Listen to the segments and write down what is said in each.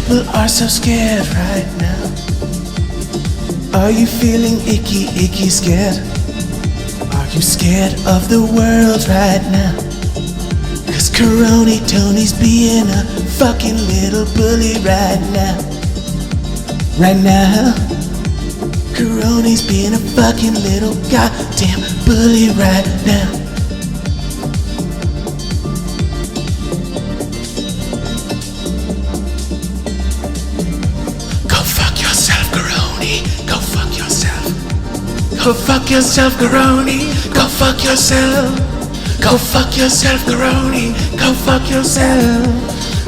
People are so scared right now. Are you feeling icky, icky scared? Are you scared of the world right now? Cause Corona Tony's being a fucking little bully right now. Right now. Corona's being a fucking little goddamn bully right now. Go fuck yourself, Corona. Go fuck yourself. Go fuck yourself, Corona. Go fuck yourself. Go fuck yourself, Corona. Go fuck yourself.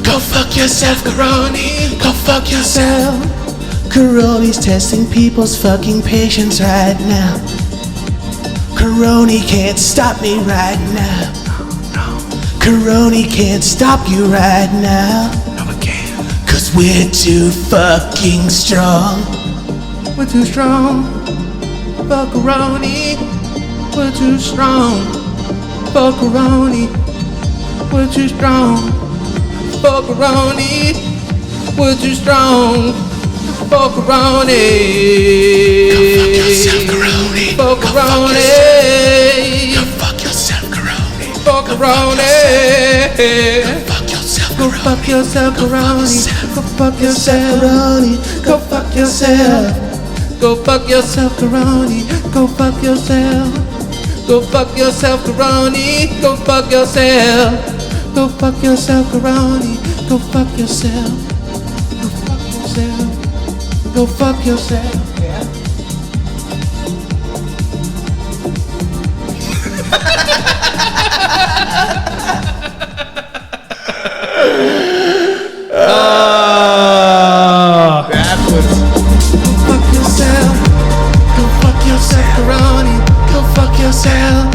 Go fuck yourself, Corona. Go fuck yourself. Corona's testing people's fucking patience right now. Corona can't stop me right now. Corona can't stop you right now. No, it can't. Cause we're too fucking strong. We're too strong for Corona. We're too strong for Corona. We're too strong for Corona. We're too strong for Corona. Go fuck yourself, Corona. For Corona. Go fuck yourself, Corona. Go fuck yourself, Corona. Go fuck yourself. Go fuck yourself, Corona. Go fuck yourself. Go fuck yourself, Corona. Go fuck yourself. Go fuck yourself, Corona. Go fuck yourself. Go fuck yourself. Go fuck yourself. Yeah. That was. Go fuck yourself. Go fuck yourself, Corona. Go fuck yourself.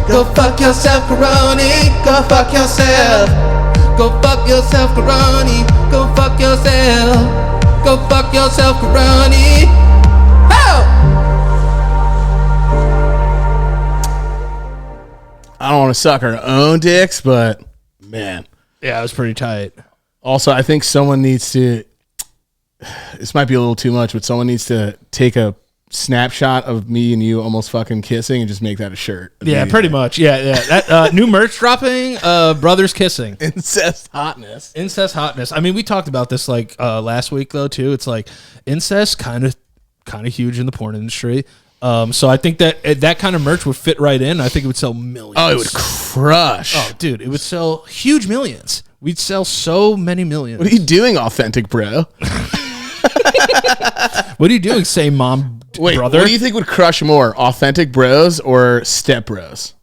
Go fuck yourself, Corona. Go fuck yourself. Go fuck yourself, Corona. Go fuck yourself. Go fuck yourself, Corona. I don't want to suck our own dicks, but man. Yeah, it was pretty tight. Also, I think someone needs to, this might be a little too much, but someone needs to take a snapshot of me and you almost fucking kissing and just make that a shirt. Yeah, pretty much. Yeah. That new merch dropping, brothers kissing. Incest hotness. Incest hotness. I mean, we talked about this like last week though too. It's like incest kind of huge in the porn industry. So I think that kind of merch would fit right in. I think it would sell millions. Oh, it would crush. Oh, dude, it would sell huge millions. We'd sell so many millions. What are you doing, authentic bro? What are you doing, say mom, Wait, brother? what do you think would crush more, authentic bros or step bros?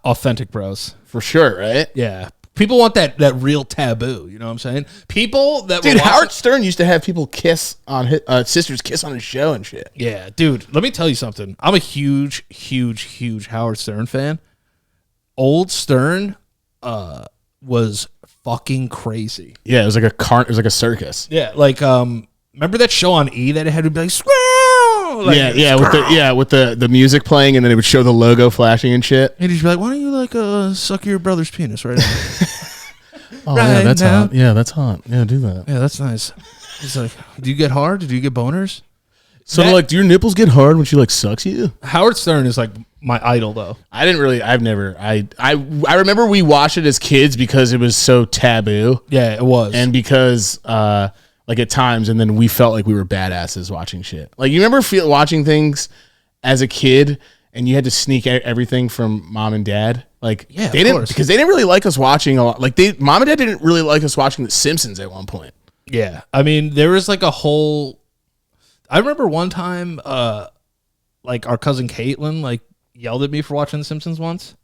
Authentic bros. For sure, right? Yeah. People want that real taboo. You know what I'm saying? People that dude, Howard Stern used to have people kiss on his sisters kiss on his show and shit. Yeah, dude. Let me tell you something. I'm a huge Howard Stern fan. Old Stern was fucking crazy. Yeah, it was like it was like a circus. Yeah, like remember that show on E that it had to be like squirrel? Like, with the music playing and then it would show the logo flashing and shit. And he'd be like, "Why don't you like suck your brother's penis right now?" Oh right yeah, that's now. Hot. Yeah, that's hot. Yeah, do that. Yeah, that's nice. He's like, "Do you get hard? Do you get boners?" So like, do your nipples get hard when she like sucks you? Howard Stern is like my idol though. I remember we watched it as kids because it was so taboo. Yeah, it was. And because like at times, and then we felt like we were badasses watching shit. Like you remember watching things as a kid and you had to sneak everything from mom and dad? Like yeah, they didn't, because they didn't really like us watching a lot. Like mom and dad didn't really like us watching The Simpsons at one point. Yeah. I mean, there was like a whole, I remember one time, like our cousin Caitlin like yelled at me for watching The Simpsons once.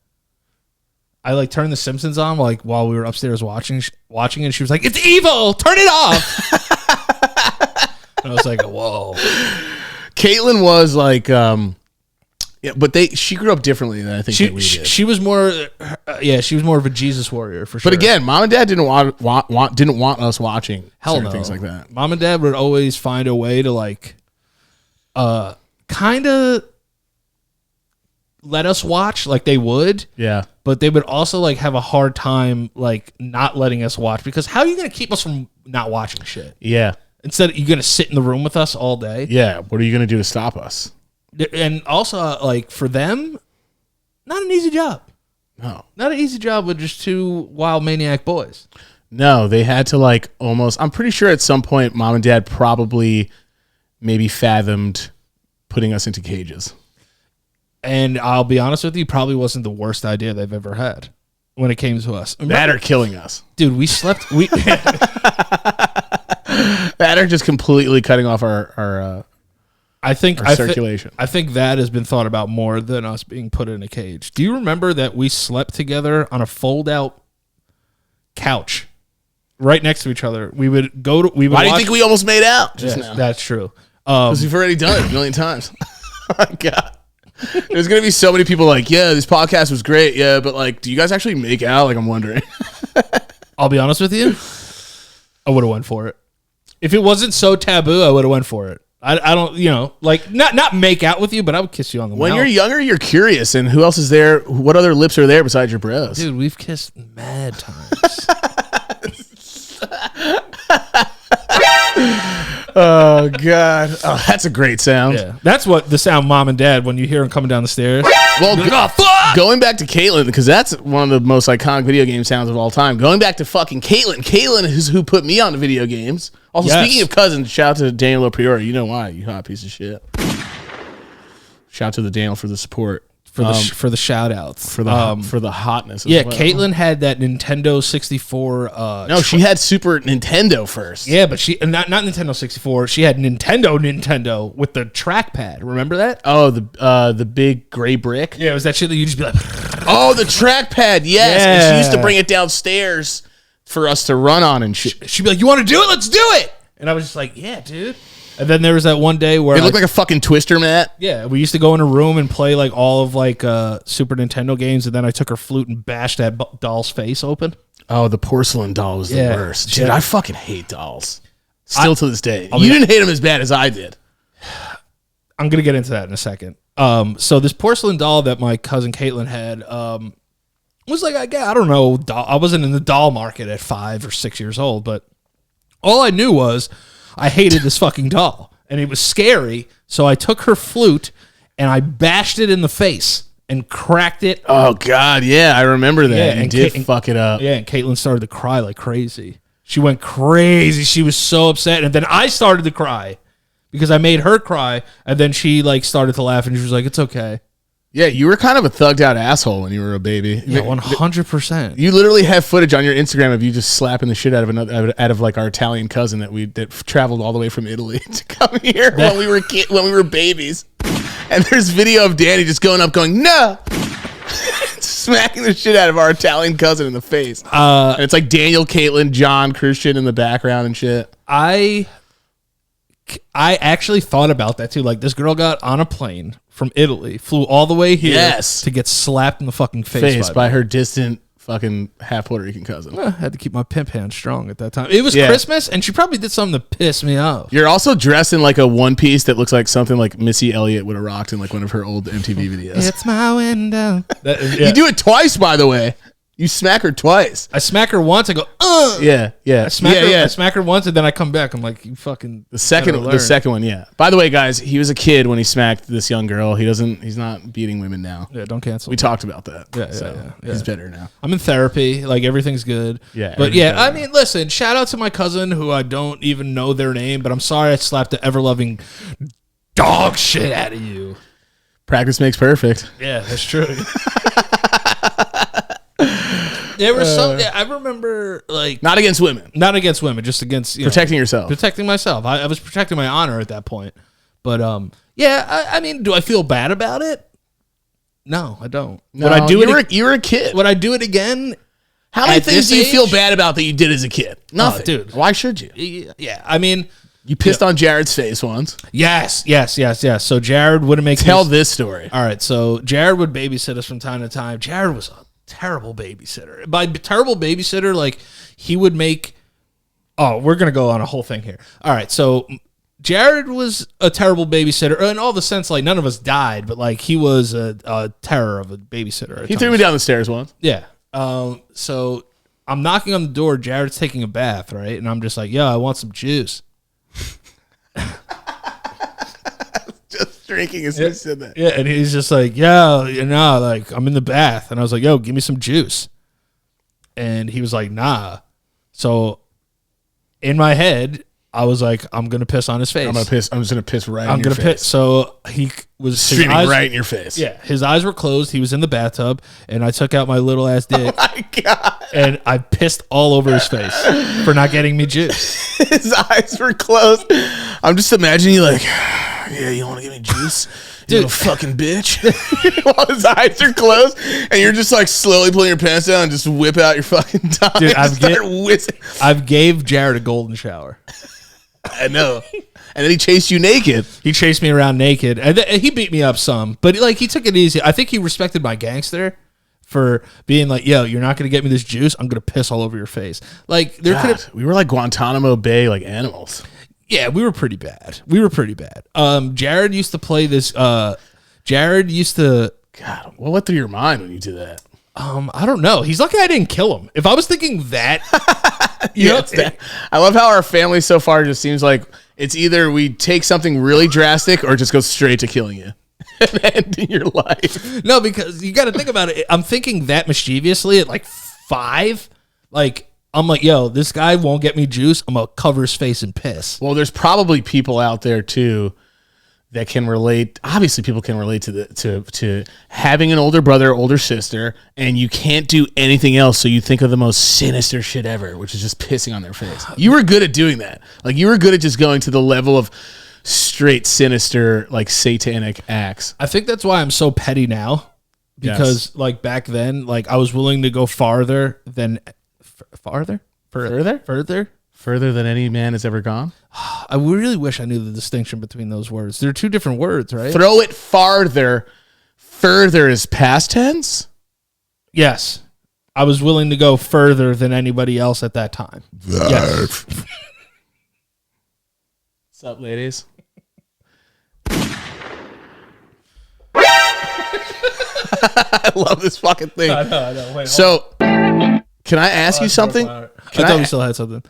I like turned The Simpsons on like while we were upstairs watching, and she was like, "It's evil! Turn it off!" And I was like, "Whoa." Caitlin was like, yeah, but she grew up differently than I think that we did. She was more, she was more of a Jesus warrior for sure. But again, mom and dad didn't want us watching certain things like that. Mom and dad would always find a way to like, kind of let us watch, like they would. Yeah. But they would also like have a hard time like not letting us watch, because how are you going to keep us from not watching shit. Yeah. Instead, you're going to sit in the room with us all day. Yeah. What are you going to do to stop us? And also, like, for them, not an easy job. No. Not an easy job with just two wild maniac boys. No, they had to like almost, I'm pretty sure at some point mom and dad probably maybe fathomed putting us into cages. And I'll be honest with you, probably wasn't the worst idea they've ever had when it came to us. That or killing us. Dude, we slept. That or just completely cutting off our circulation. I think that has been thought about more than us being put in a cage. Do you remember that we slept together on a fold-out couch right next to each other? We would go to. Why do you think we almost made out just now? That's true. Because we've already done it a million times. Oh my God. There's going to be so many people like, yeah, this podcast was great. Yeah, but like, do you guys actually make out? Like, I'm wondering. I'll be honest with you. I would have went for it. If it wasn't so taboo, I would have went for it. I don't, like not make out with you, but I would kiss you on the mouth. When you're younger, you're curious, and who else is there? What other lips are there besides your bros? Dude, we've kissed mad times. Oh God! Oh, that's a great sound. Yeah, that's what the sound mom and dad when you hear them coming down the stairs. Well, going back to Caitlin, because that's one of the most iconic video game sounds of all time. Going back to fucking Caitlin. Caitlin is who put me on the video games. Also, speaking of cousins, shout out to Danielle LoPriore. You know why, you hot piece of shit. Shout out to the Daniel for the support. For the shout outs. For the hotness. Yeah, well. Caitlin had that Nintendo 64. No, she had Super Nintendo first. Yeah, but she not Nintendo 64. She had Nintendo with the trackpad. Remember that? Oh, the big gray brick. Yeah, it was that shit that you just be like. Oh, the trackpad. Yes, Yeah. and she used to bring it downstairs for us to run on and shit. She'd be like, "You want to do it? Let's do it!" And I was just like, "Yeah, dude." And then there was that one day where it looked like a fucking twister mat. Yeah, we used to go in a room and play like all of like Super Nintendo games, and then I took her flute and bashed that doll's face open. Oh, the porcelain doll was the worst. Dude, Yeah. I fucking hate dolls. Still to this day. You didn't hate them as bad as I did. I'm gonna get into that in a second. So this porcelain doll that my cousin Caitlin had was like, I don't know, I wasn't in the doll market at 5 or 6 years old, but all I knew was I hated this fucking doll, and it was scary. So I took her flute and I bashed it in the face and cracked it. Oh God, yeah, I remember that. Yeah, you did fuck it up. Yeah, and Caitlin started to cry like crazy. She went crazy. She was so upset, and then I started to cry because I made her cry, and then she like started to laugh, and she was like, "It's okay." Yeah, you were kind of a thugged out asshole when you were a baby. Yeah, 100%. You literally have footage on your Instagram of you just slapping the shit out of like our Italian cousin that traveled all the way from Italy to come here when we were babies. And there's video of Danny just going up, going no, smacking the shit out of our Italian cousin in the face. And it's like Daniel, Caitlin, John, Christian in the background and shit. I actually thought about that too. Like, this girl got on a plane from Italy, flew all the way here to get slapped in the fucking face by her distant fucking half Puerto Rican cousin. I had to keep my pimp hand strong at that time. It was Christmas, and she probably did something to piss me off. You're also dressed in like a one piece that looks like something like Missy Elliott would have rocked in like one of her old MTV videos. It's my window. You do it twice, by the way. You smack her twice. I smack her once. I go, Yeah. I smack her once, and then I come back. I'm like, you fucking. The second one, yeah. By the way, guys, he was a kid when he smacked this young girl. He's not beating women now. Yeah, don't cancel. We talked about that. Yeah. He's better now. I'm in therapy. Like, everything's good. Yeah. But yeah, I mean, listen, shout out to my cousin who I don't even know their name, but I'm sorry I slapped the ever-loving dog shit out of you. Practice makes perfect. Yeah, that's true. There was some. I remember, like, Not against women. Just against Protecting yourself. protecting myself. I was protecting my honor at that point. But I mean, do I feel bad about it? No, I don't. No, you were a kid. Would I do it again? How many at things this do you feel age? bad about that you did as a kid? Nothing, dude. Why should you? Yeah, I mean, You pissed on Jared's face once. yes. So Jared would make Tell this story. All right, so Jared would babysit us from time to time. Jared was a terrible babysitter. By terrible babysitter, like, he would make. Oh, we're gonna go on a whole thing here. All right, so Jared was a terrible babysitter in all the sense, like, none of us died, but like, he was a terror of a babysitter. He threw me down the stairs once. Yeah. So I'm knocking on the door. Jared's taking a bath, right? And I'm just like, yo, I want some juice. Just drinking as you said that. Yeah, and he's just like, yeah, like I'm in the bath. And I was like, yo, give me some juice. And he was like, nah. So in my head, I was like, I'm gonna piss on his face. I'm just gonna piss right in your face. Piss. So he was streaming right in your face. Yeah, his eyes were closed. He was in the bathtub, and I took out my little ass dick. Oh my God. And I pissed all over his face for not getting me juice. His eyes were closed. I'm just imagining you like, yeah, you want to give me juice? You little fucking bitch. While his eyes are closed, and you're just like slowly pulling your pants down and just whip out your fucking tongue. Dude, I've gave Jared a golden shower. I know. And then he chased you naked. He chased me around naked. And he beat me up some, but like he took it easy. I think he respected my gangster for being like, yo, you're not going to get me this juice. I'm going to piss all over your face. Like we were like Guantanamo Bay, like animals. Yeah, we were pretty bad. Jared used to play this. Jared used to. God, what went through your mind when you did that? I don't know. He's lucky I didn't kill him. If I was thinking that, I love how our family so far just seems like it's either we take something really drastic or just go straight to killing you and ending your life. No, because you got to think about it. I'm thinking that mischievously at like 5. Like, I'm like, yo, this guy won't get me juice. I'm going to cover his face in piss. Well, there's probably people out there too that can relate. Obviously, people can relate to having an older brother, older sister, and you can't do anything else. So you think of the most sinister shit ever, which is just pissing on their face. You were good at doing that. Like you were good at just going to the level of straight sinister, like satanic acts. I think that's why I'm so petty now, because like back then, like I was willing to go farther than Further than any man has ever gone. I really wish I knew the distinction between those words. They're two different words, right? Throw it farther. Further is past tense? Yes. I was willing to go further than anybody else at that time. Yes. What's up, ladies? I love this fucking thing. I know. Wait, so, can I ask you something? I thought we still had something.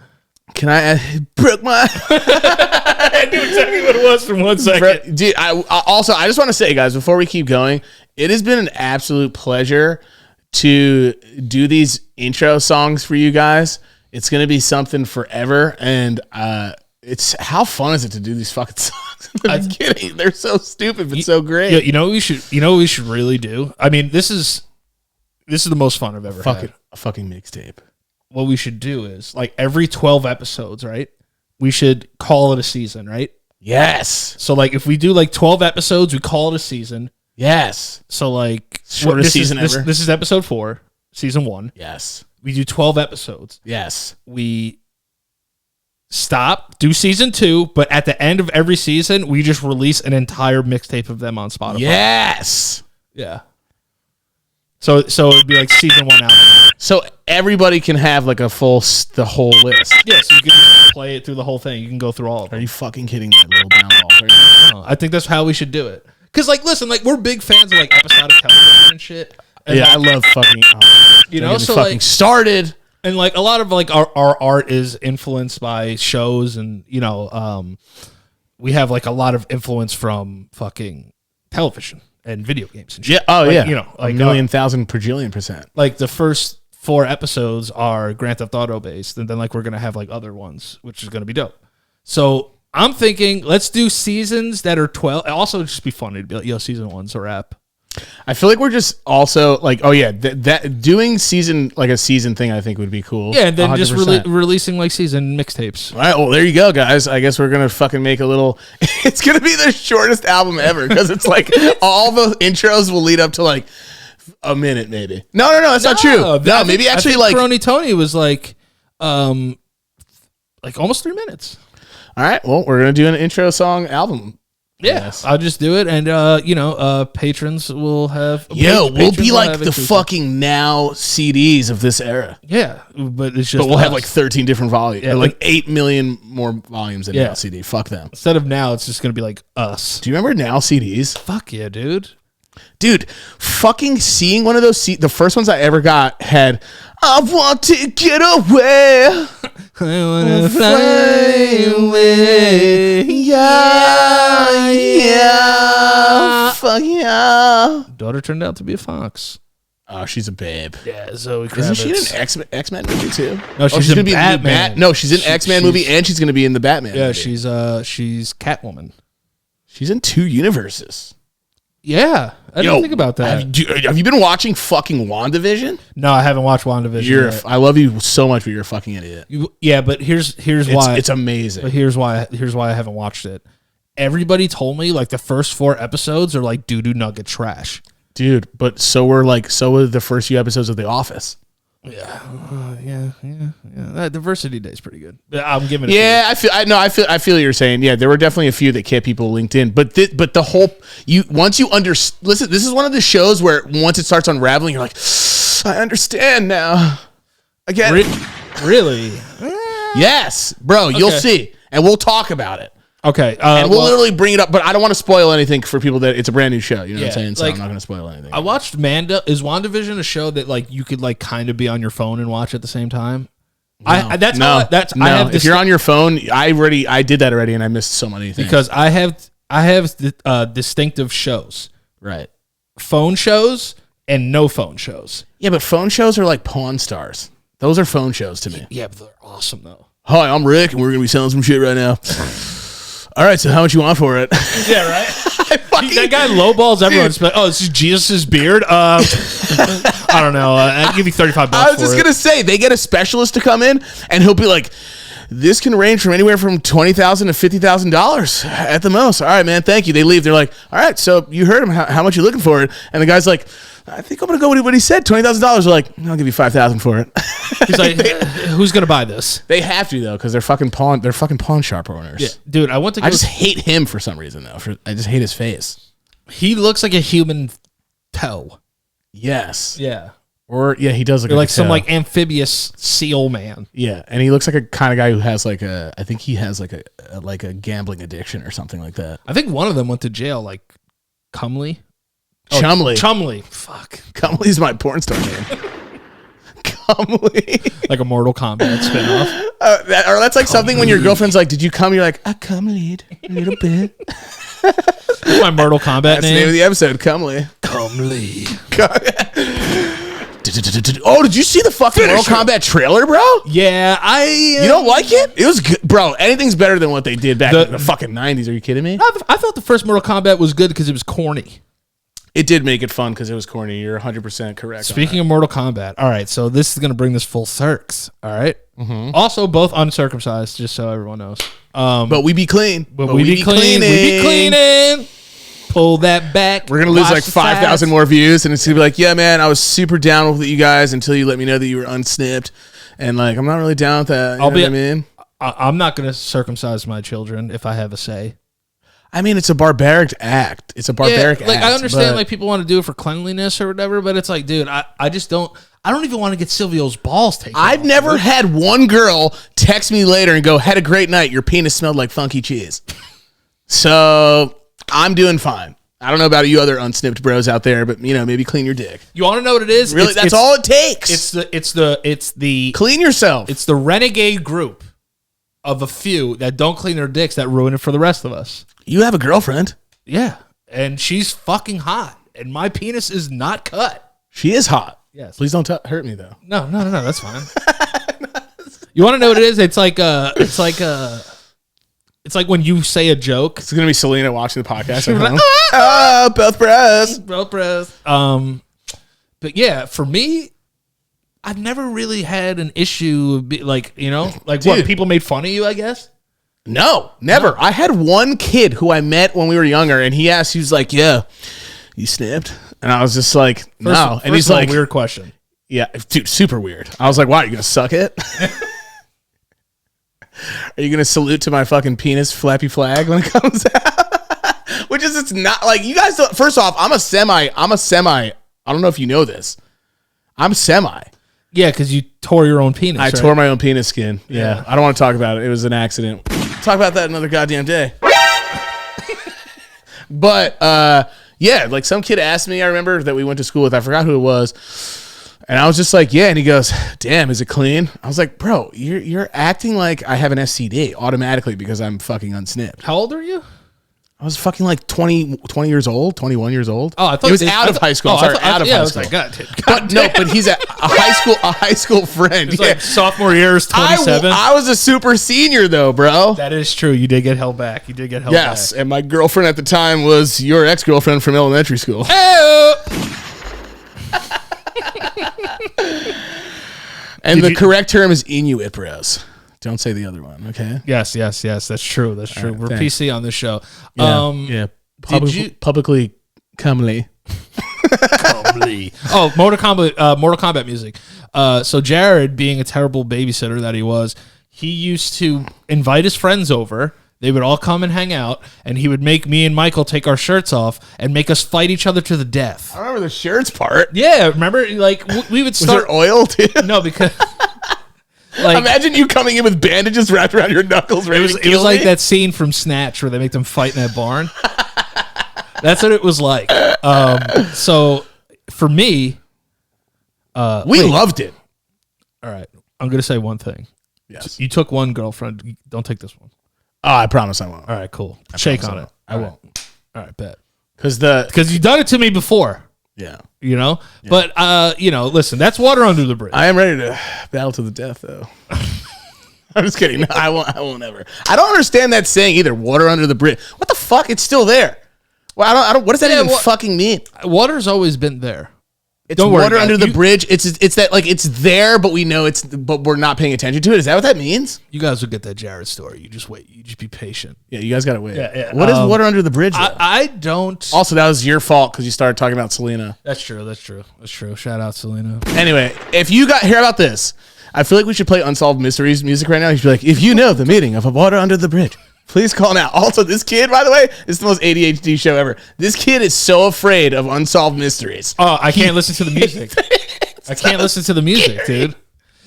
Can I broke my I knew exactly what it was from 1 second. Dude, I just want to say, guys, before we keep going, it has been an absolute pleasure to do these intro songs for you guys. It's going to be something forever, and it's how fun is it to do these fucking songs? I'm kidding. They're so stupid but so great. Yeah, you know what we should really do? I mean, this is the most fun I've ever had. A fucking mixtape. What we should do is like every 12 episodes, right? We should call it a season, right? Yes. So like if we do like 12 episodes, we call it a season. Yes. So like shortest season ever. This is episode 4, season 1. Yes. We do 12 episodes. Yes. We stop, do season 2, but at the end of every season, we just release an entire mixtape of them on Spotify. Yes. Yeah. So it'd be like season 1 album. So everybody can have like the whole list. Yeah, so you can just play it through the whole thing. You can go through all of them. Are you fucking kidding me, little brown ball? I think that's how we should do it. Because like, listen, like we're big fans of like episodic television and shit. And yeah, like, I love fucking. So fucking like started. And like a lot of like our art is influenced by shows, and we have like a lot of influence from fucking television and video games and shit. Yeah. Oh like, yeah. Like a million, thousand, perjillion %. Like the first 4 episodes are Grand Theft Auto based, and then like we're gonna have like other ones, which is gonna be dope. So I'm thinking let's do seasons that are 12. Also, just be funny to be like, yo, season 1's a wrap. I feel like we're just also like, oh yeah, that doing season like a season thing, I think would be cool. Yeah, and then 100%. Just releasing like season mixtapes. All right, well there you go, guys. I guess we're gonna fucking make a little. It's gonna be the shortest album ever because it's like all the intros will lead up to like a minute, maybe. No, that's not true. No, maybe actually I think Crony Tony was like almost 3 minutes. All right, well we're gonna do an intro song album. Yeah, yes. I'll just do it, and patrons will have. We'll be like the fucking now CDs of this era. Yeah, but it's just. But we'll have like 13 different volumes, yeah, like 8 million more volumes than now CD. Fuck them. Instead of now, it's just gonna be like us. Do you remember now CDs? Fuck yeah, dude. Dude, fucking seeing one of those the first ones I ever got had I want to get away. I wanna fly away. Yeah. Fuck yeah. Daughter turned out to be a fox. Oh, she's a babe. Yeah, Zoe Kravitz. Isn't she in an X-Men movie too? No, she's gonna in be Batman. in the No, she's in X-Men movie and she's going to be in the Batman Yeah, movie. she's Catwoman. She's in 2 universes. Yeah, I didn't think about that. Have you been watching fucking WandaVision? No, I haven't watched WandaVision yet. I love you so much, but you're a fucking idiot. Yeah, but here's why. It's amazing. But here's why I haven't watched it. Everybody told me like the first 4 episodes are like doo-doo nugget trash. Dude, but so were the first few episodes of The Office. Yeah. That Diversity Day is pretty good. I'm giving it. Yeah, I feel what you're saying. Yeah, there were definitely a few that kept people linked in, but the whole once you listen, this is one of the shows where once it starts unraveling, you're like, I understand now. Again, really? Yes, bro. You'll see, and we'll talk about it. Okay, and we'll literally bring it up, but I don't want to spoil anything for people that it's a brand new show. You know what I'm saying? So like, I'm not going to spoil anything. I watched Manda. Is WandaVision a show that like you could like kind of be on your phone and watch at the same time? No. If you're on your phone, I did that already, and I missed so many things because I have distinctive shows, right? Phone shows and no phone shows. Yeah, but phone shows are like Pawn Stars. Those are phone shows to me. Yeah, but they're awesome though. Hi, I'm Rick, and we're gonna be selling some shit right now. All right, so how much you want for it? Yeah, right. That guy lowballs everyone. Like, oh, this is Jesus' beard. I don't know. I'll give you $35. I was just gonna say they get a specialist to come in, and he'll be like, "This can range from anywhere from $20,000 to $50,000 at the most." All right, man. Thank you. They leave. They're like, "All right, so you heard him. How much you looking for it?" And the guy's like, "I think I'm gonna go with what he said. $20,000." They're like, "I'll give you $5,000 for it." He's like, "Who's gonna buy this?" They have to though, because they're fucking pawn shop owners. Yeah, dude. I just hate him for some reason though. I just hate his face. He looks like a human toe. Yes. Yeah. Or he does look like some like amphibious seal man. Yeah, and he looks like a kind of guy who has I think he has like a gambling addiction or something like that. I think one of them went to jail, like Chumley. Chumley. Fuck. Chumley's my porn star name. Chumley. Like a Mortal Kombat spinoff. Or that's like something when your girlfriend's like, "Did you come?" You're like, "I cumlied a little bit." That's my Mortal Kombat That's name. the name of the episode, Cumley. Cumley. Oh, did you see the fucking Mortal Kombat trailer, bro? Yeah, you don't like it? It was good, bro. Anything's better than what they did back in the fucking 90s. Are you kidding me? I thought the first Mortal Kombat was good because it was corny. It did make it fun because it was corny. You're 100% correct. Speaking of Mortal Kombat, all right, so this is going to bring this full circs, all right? Mm-hmm. Also, both uncircumcised, just so everyone knows. But we be clean. But we be cleaning. We be cleaning. Pull that back. We're going to lose like 5,000 more views, and it's going to be like, yeah, man, I was super down with you guys until you let me know that you were unsnipped. And like, I'm not really down with that. You know what I mean? I'm not going to circumcise my children if I have a say. I mean, it's a barbaric act. It's a barbaric act. Like, I understand, like, people want to do it for cleanliness or whatever, but it's like, dude, I just don't. I don't even want to get Silvio's balls taken. I've never had one girl text me later and go, "Had a great night. Your penis smelled like funky cheese." So I'm doing fine. I don't know about you other unsnipped bros out there, but maybe clean your dick. You want to know what it is? Really, that's all it takes. It's the clean yourself. It's the renegade group of a few that don't clean their dicks that ruin it for the rest of us. You have a girlfriend. Yeah, and she's fucking hot, and my penis is not cut. She is hot. Yes. Please don't hurt me though. No, that's fine. You want to know what it is? It's like when you say a joke. It's gonna be Selena watching the podcast. Like, both bros. Both bros. But yeah, for me, I've never really had an issue. Like what people made fun of you, I guess. No, never. I had one kid who I met when we were younger, and he was like, "Yeah, you snipped," and I was just like, "No," and he's like, "Weird question." Yeah, dude, super weird. I was like, "Why are you gonna suck it?" Are you gonna salute to my fucking penis flappy flag when it comes out? Which is, it's not like you guys don't. First off, I'm a semi. I don't know if you know this. I'm semi. Yeah, because you tore your own penis. I tore my own penis skin. Yeah. I don't want to talk about it. It was an accident. Talk about that another goddamn day. But Yeah, like some kid asked me, I remember, that we went to school with. I forgot who it was. And I was just like, yeah. And he goes, damn, is it clean? I was like, bro, you're acting like I have an STD automatically because I'm fucking unsnipped. How old are you? I was fucking like 20 years old, 21 years old. Oh, I thought he was out of high school. I'm sorry, out of high school. Like, God, But no, but he's a high school friend. It's like sophomore year is 27. I was a super senior though, bro. That is true. You did get held back. Yes, and my girlfriend at the time was your ex-girlfriend from elementary school. And the correct term is Inuit, bros. Don't say the other one, okay? Yes. That's true. We're thanks. PC on this show. Yeah. Publicly comely. Oh, Mortal Kombat music. So Jared, being a terrible babysitter that he was, he used to invite his friends over. They would all come and hang out, and he would make me and Michael take our shirts off and make us fight each other to the death. I remember the shirts part. Yeah, remember? Like, we would start... Was there oil, too? No, because... Like, imagine you coming in with bandages wrapped around your knuckles. It was like that scene from Snatch where they make them fight in that barn. That's what it was like. So for me, we loved it. All right, I'm gonna say one thing. Yes, you took one girlfriend. Don't take this one. Oh, I promise I won't. All right, cool. Shake on it. I won't. All right, bet. Because you've done it to me before. Yeah. You know? Yeah. But, listen, that's water under the bridge. I am ready to battle to the death, though. I'm just kidding. No, I won't ever. I don't understand that saying either, water under the bridge. What the fuck? It's still there. Well, I don't what does that even fucking mean? Water's always been there. It's water under the bridge. It's that, like, it's there, but we know but we're not paying attention to it. Is that what that means? You guys will get that Jared story. You just wait. You just be patient. Yeah, you guys got to wait. Yeah. What is water under the bridge? I don't. Also, that was your fault because you started talking about Selena. That's true. Shout out Selena. Anyway, if you hear about this, I feel like we should play Unsolved Mysteries music right now. You should be like, if you know the meaning of a water under the bridge, please call now. Also, this kid, by the way, is the most ADHD show ever. This kid is so afraid of Unsolved Mysteries. Oh, I can't listen to the music. I can't listen to the music, dude.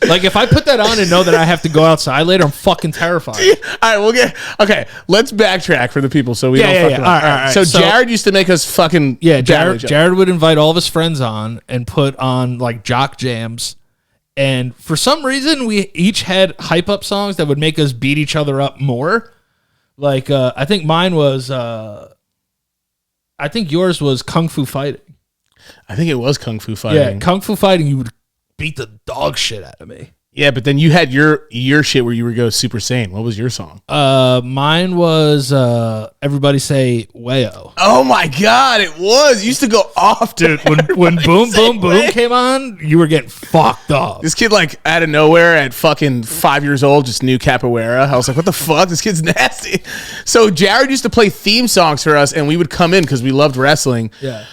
Like, if I put that on and know that I have to go outside later, I'm fucking terrified. All right, let's backtrack for the people so we don't fucking... All right. So Jared used to make us fucking... Yeah, Jared would invite all of his friends on and put on, like, jock jams. And for some reason, we each had hype-up songs that would make us beat each other up more. Like, I think mine was... I think yours was Kung Fu Fighting. I think it was Kung Fu Fighting. Yeah, Kung Fu Fighting, you would beat the dog shit out of me. Yeah, but then you had your shit where you would go Super Saiyan. What was your song? Mine was Everybody Say Wayo. Oh my God, it was. You used to go off, dude. When Boom Boom Boom came on, you were getting fucked up. This kid, like, out of nowhere at fucking 5 years old, just knew capoeira. I was like, what the fuck? This kid's nasty. So Jared used to play theme songs for us, and we would come in because we loved wrestling. Yeah.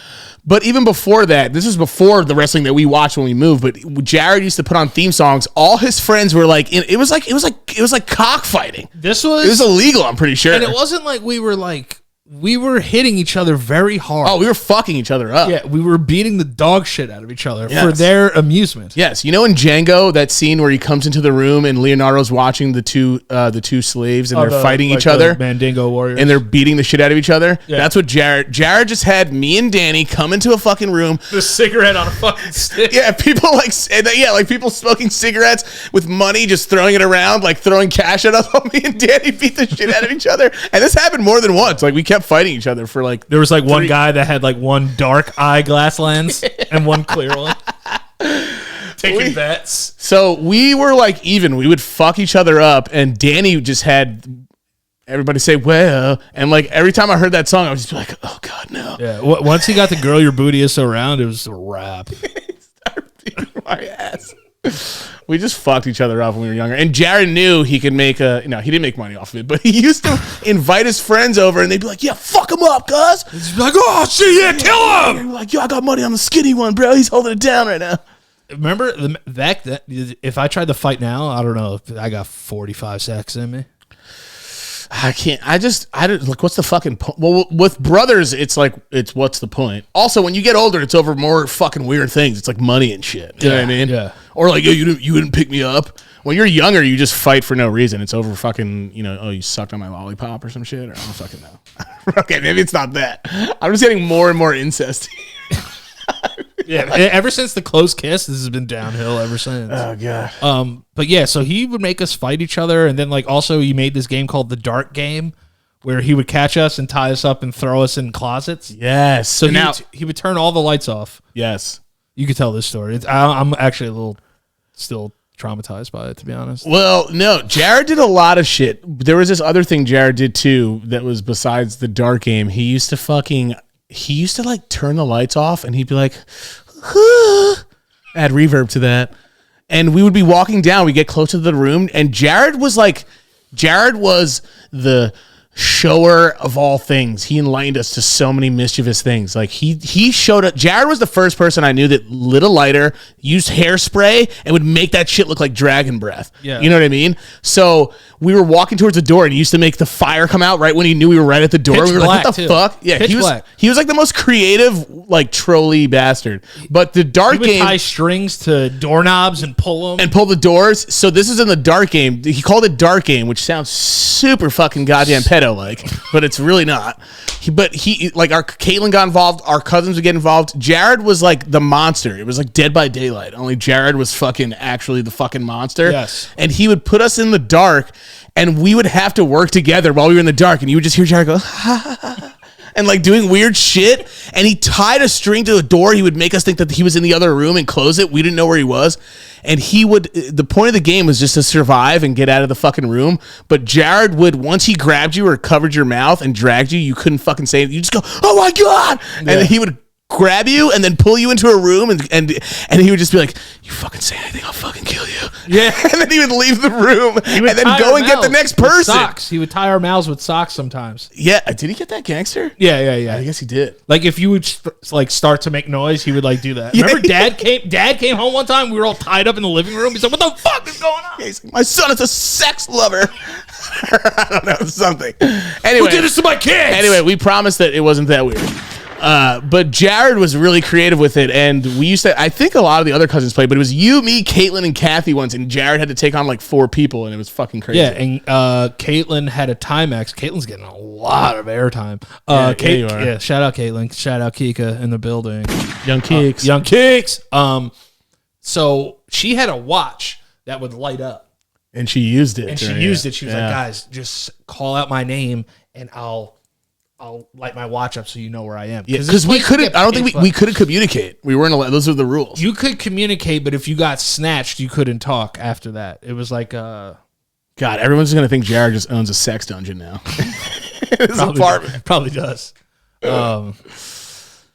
But even before that, this was before the wrestling that we watched when we moved. But Jared used to put on theme songs. All his friends were like, it was like cockfighting. It was illegal, I'm pretty sure. And it wasn't like we were hitting each other very hard. Oh, we were fucking each other up. Yeah, we were beating the dog shit out of each other for their amusement. Yes, you know in Django, that scene where he comes into the room and Leonardo's watching the two slaves and they're fighting each other, Mandingo warriors, and they're beating the shit out of each other. Yeah. That's what Jared just had me and Danny come into a fucking room, the cigarette on a fucking stick. Yeah, people like people smoking cigarettes with money, just throwing it around, like throwing cash at us. Me and Danny beat the shit out of each other, and this happened more than once. Like we kept fighting each other for like... There was like one guy that had like one dark eyeglass lens and one clear one. Taking bets. So we were like even. We would fuck each other up, and Danny just had everybody say, well, and like every time I heard that song, I would just be like, oh God, no. Yeah. Once he got the girl your booty is so round, it was a wrap. He started beating my ass. We just fucked each other up when we were younger. And Jared knew he could make he didn't make money off of it, but he used to invite his friends over and they'd be like, yeah, fuck him up, cuz. He'd be like, oh, shit, yeah, kill him. And we're like, yo, I got money on the skinny one, bro. He's holding it down right now. Remember, if I tried to fight now, I don't know if I got 45 seconds in me. I can't. I don't like. What's the fucking point? Well, with brothers, it's like what's the point? Also, when you get older, it's over more fucking weird things. It's like money and shit. You know what I mean? Yeah. Or like, yo, you didn't pick me up. When you're younger, you just fight for no reason. It's over fucking, oh, you sucked on my lollipop or some shit. Or I don't fucking know. Okay, maybe it's not that. I'm just getting more and more incest. Yeah, ever since the close kiss, this has been downhill ever since. Oh god. But yeah, so he would make us fight each other, and then like also he made this game called the Dart Game, where he would catch us and tie us up and throw us in closets. Yes. So he would turn all the lights off. Yes. You could tell this story. I'm actually a little still traumatized by it, to be honest. Well, no, Jared did a lot of shit. There was this other thing Jared did too that was besides the Dart Game. He used to like turn the lights off and he'd be like, add reverb to that. And we would be walking down, we get close to the room, and Jared was the shower of all things. He enlightened us to so many mischievous things. Like he showed up. Jared was the first person I knew that lit a lighter, used hairspray, and would make that shit look like dragon breath. Yeah. You know what I mean? So we were walking towards the door and he used to make the fire come out right when he knew we were right at the door. Pitch We were black, like, what the too. fuck? Yeah, Pitch black. He was like the most creative, like trolley bastard. But the Dart He would Game tie strings to doorknobs and pull them. and pull the doors. So this is in the Dart Game. He called it Dart Game, which sounds super fucking goddamn pedo-like, but it's really not. He like our Caitlin got involved. Our cousins would get involved. Jared was like the monster. It was like Dead by Daylight. Only Jared was fucking actually the fucking monster. Yes. And he would put us in the dark, and we would have to work together while we were in the dark. And you would just hear Jared go, ha, ha, ha, and like doing weird shit. And he tied a string to a door. He would make us think that he was in the other room and close it. We didn't know where he was. And the point of the game was just to survive and get out of the fucking room. But Jared would, once he grabbed you or covered your mouth and dragged you, you couldn't fucking say it. You just go, oh my God. Yeah. And then he would grab you and then pull you into a room and he would just be like, you fucking say anything, I'll fucking kill you. Yeah. And then he would leave the room and then go and get the next person. Socks. He would tie our mouths with socks sometimes. Yeah. Did he get that gangster? Yeah. I guess he did. Like if you would start to make noise, he would like do that. Remember Dad came home one time, we were all tied up in the living room. He's like, what the fuck is going on? Yeah, he's like, my son is a sex lover. I don't know, something. Anyway, who did this to my kids? Anyway, we promised that it wasn't that weird. But Jared was really creative with it, and we used to, I think a lot of the other cousins played, but it was you, me, Caitlin, and Kathy once, and Jared had to take on like 4 people, and it was fucking crazy. Yeah, and Caitlin had a Timex. Caitlin's getting a lot of airtime. You are. Yeah, shout out Caitlin. Shout out Kika in the building. Young Keeks. Young Keeks. So she had a watch that would light up. And she used it. And she used it. She was like, guys, just call out my name, and I'll light my watch up so you know where I am. Because we couldn't. I don't think we couldn't communicate. We weren't allowed. Those are the rules. You could communicate, but if you got snatched, you couldn't talk after that. It was like, God, everyone's gonna think Jared just owns a sex dungeon now. His apartment probably does. Got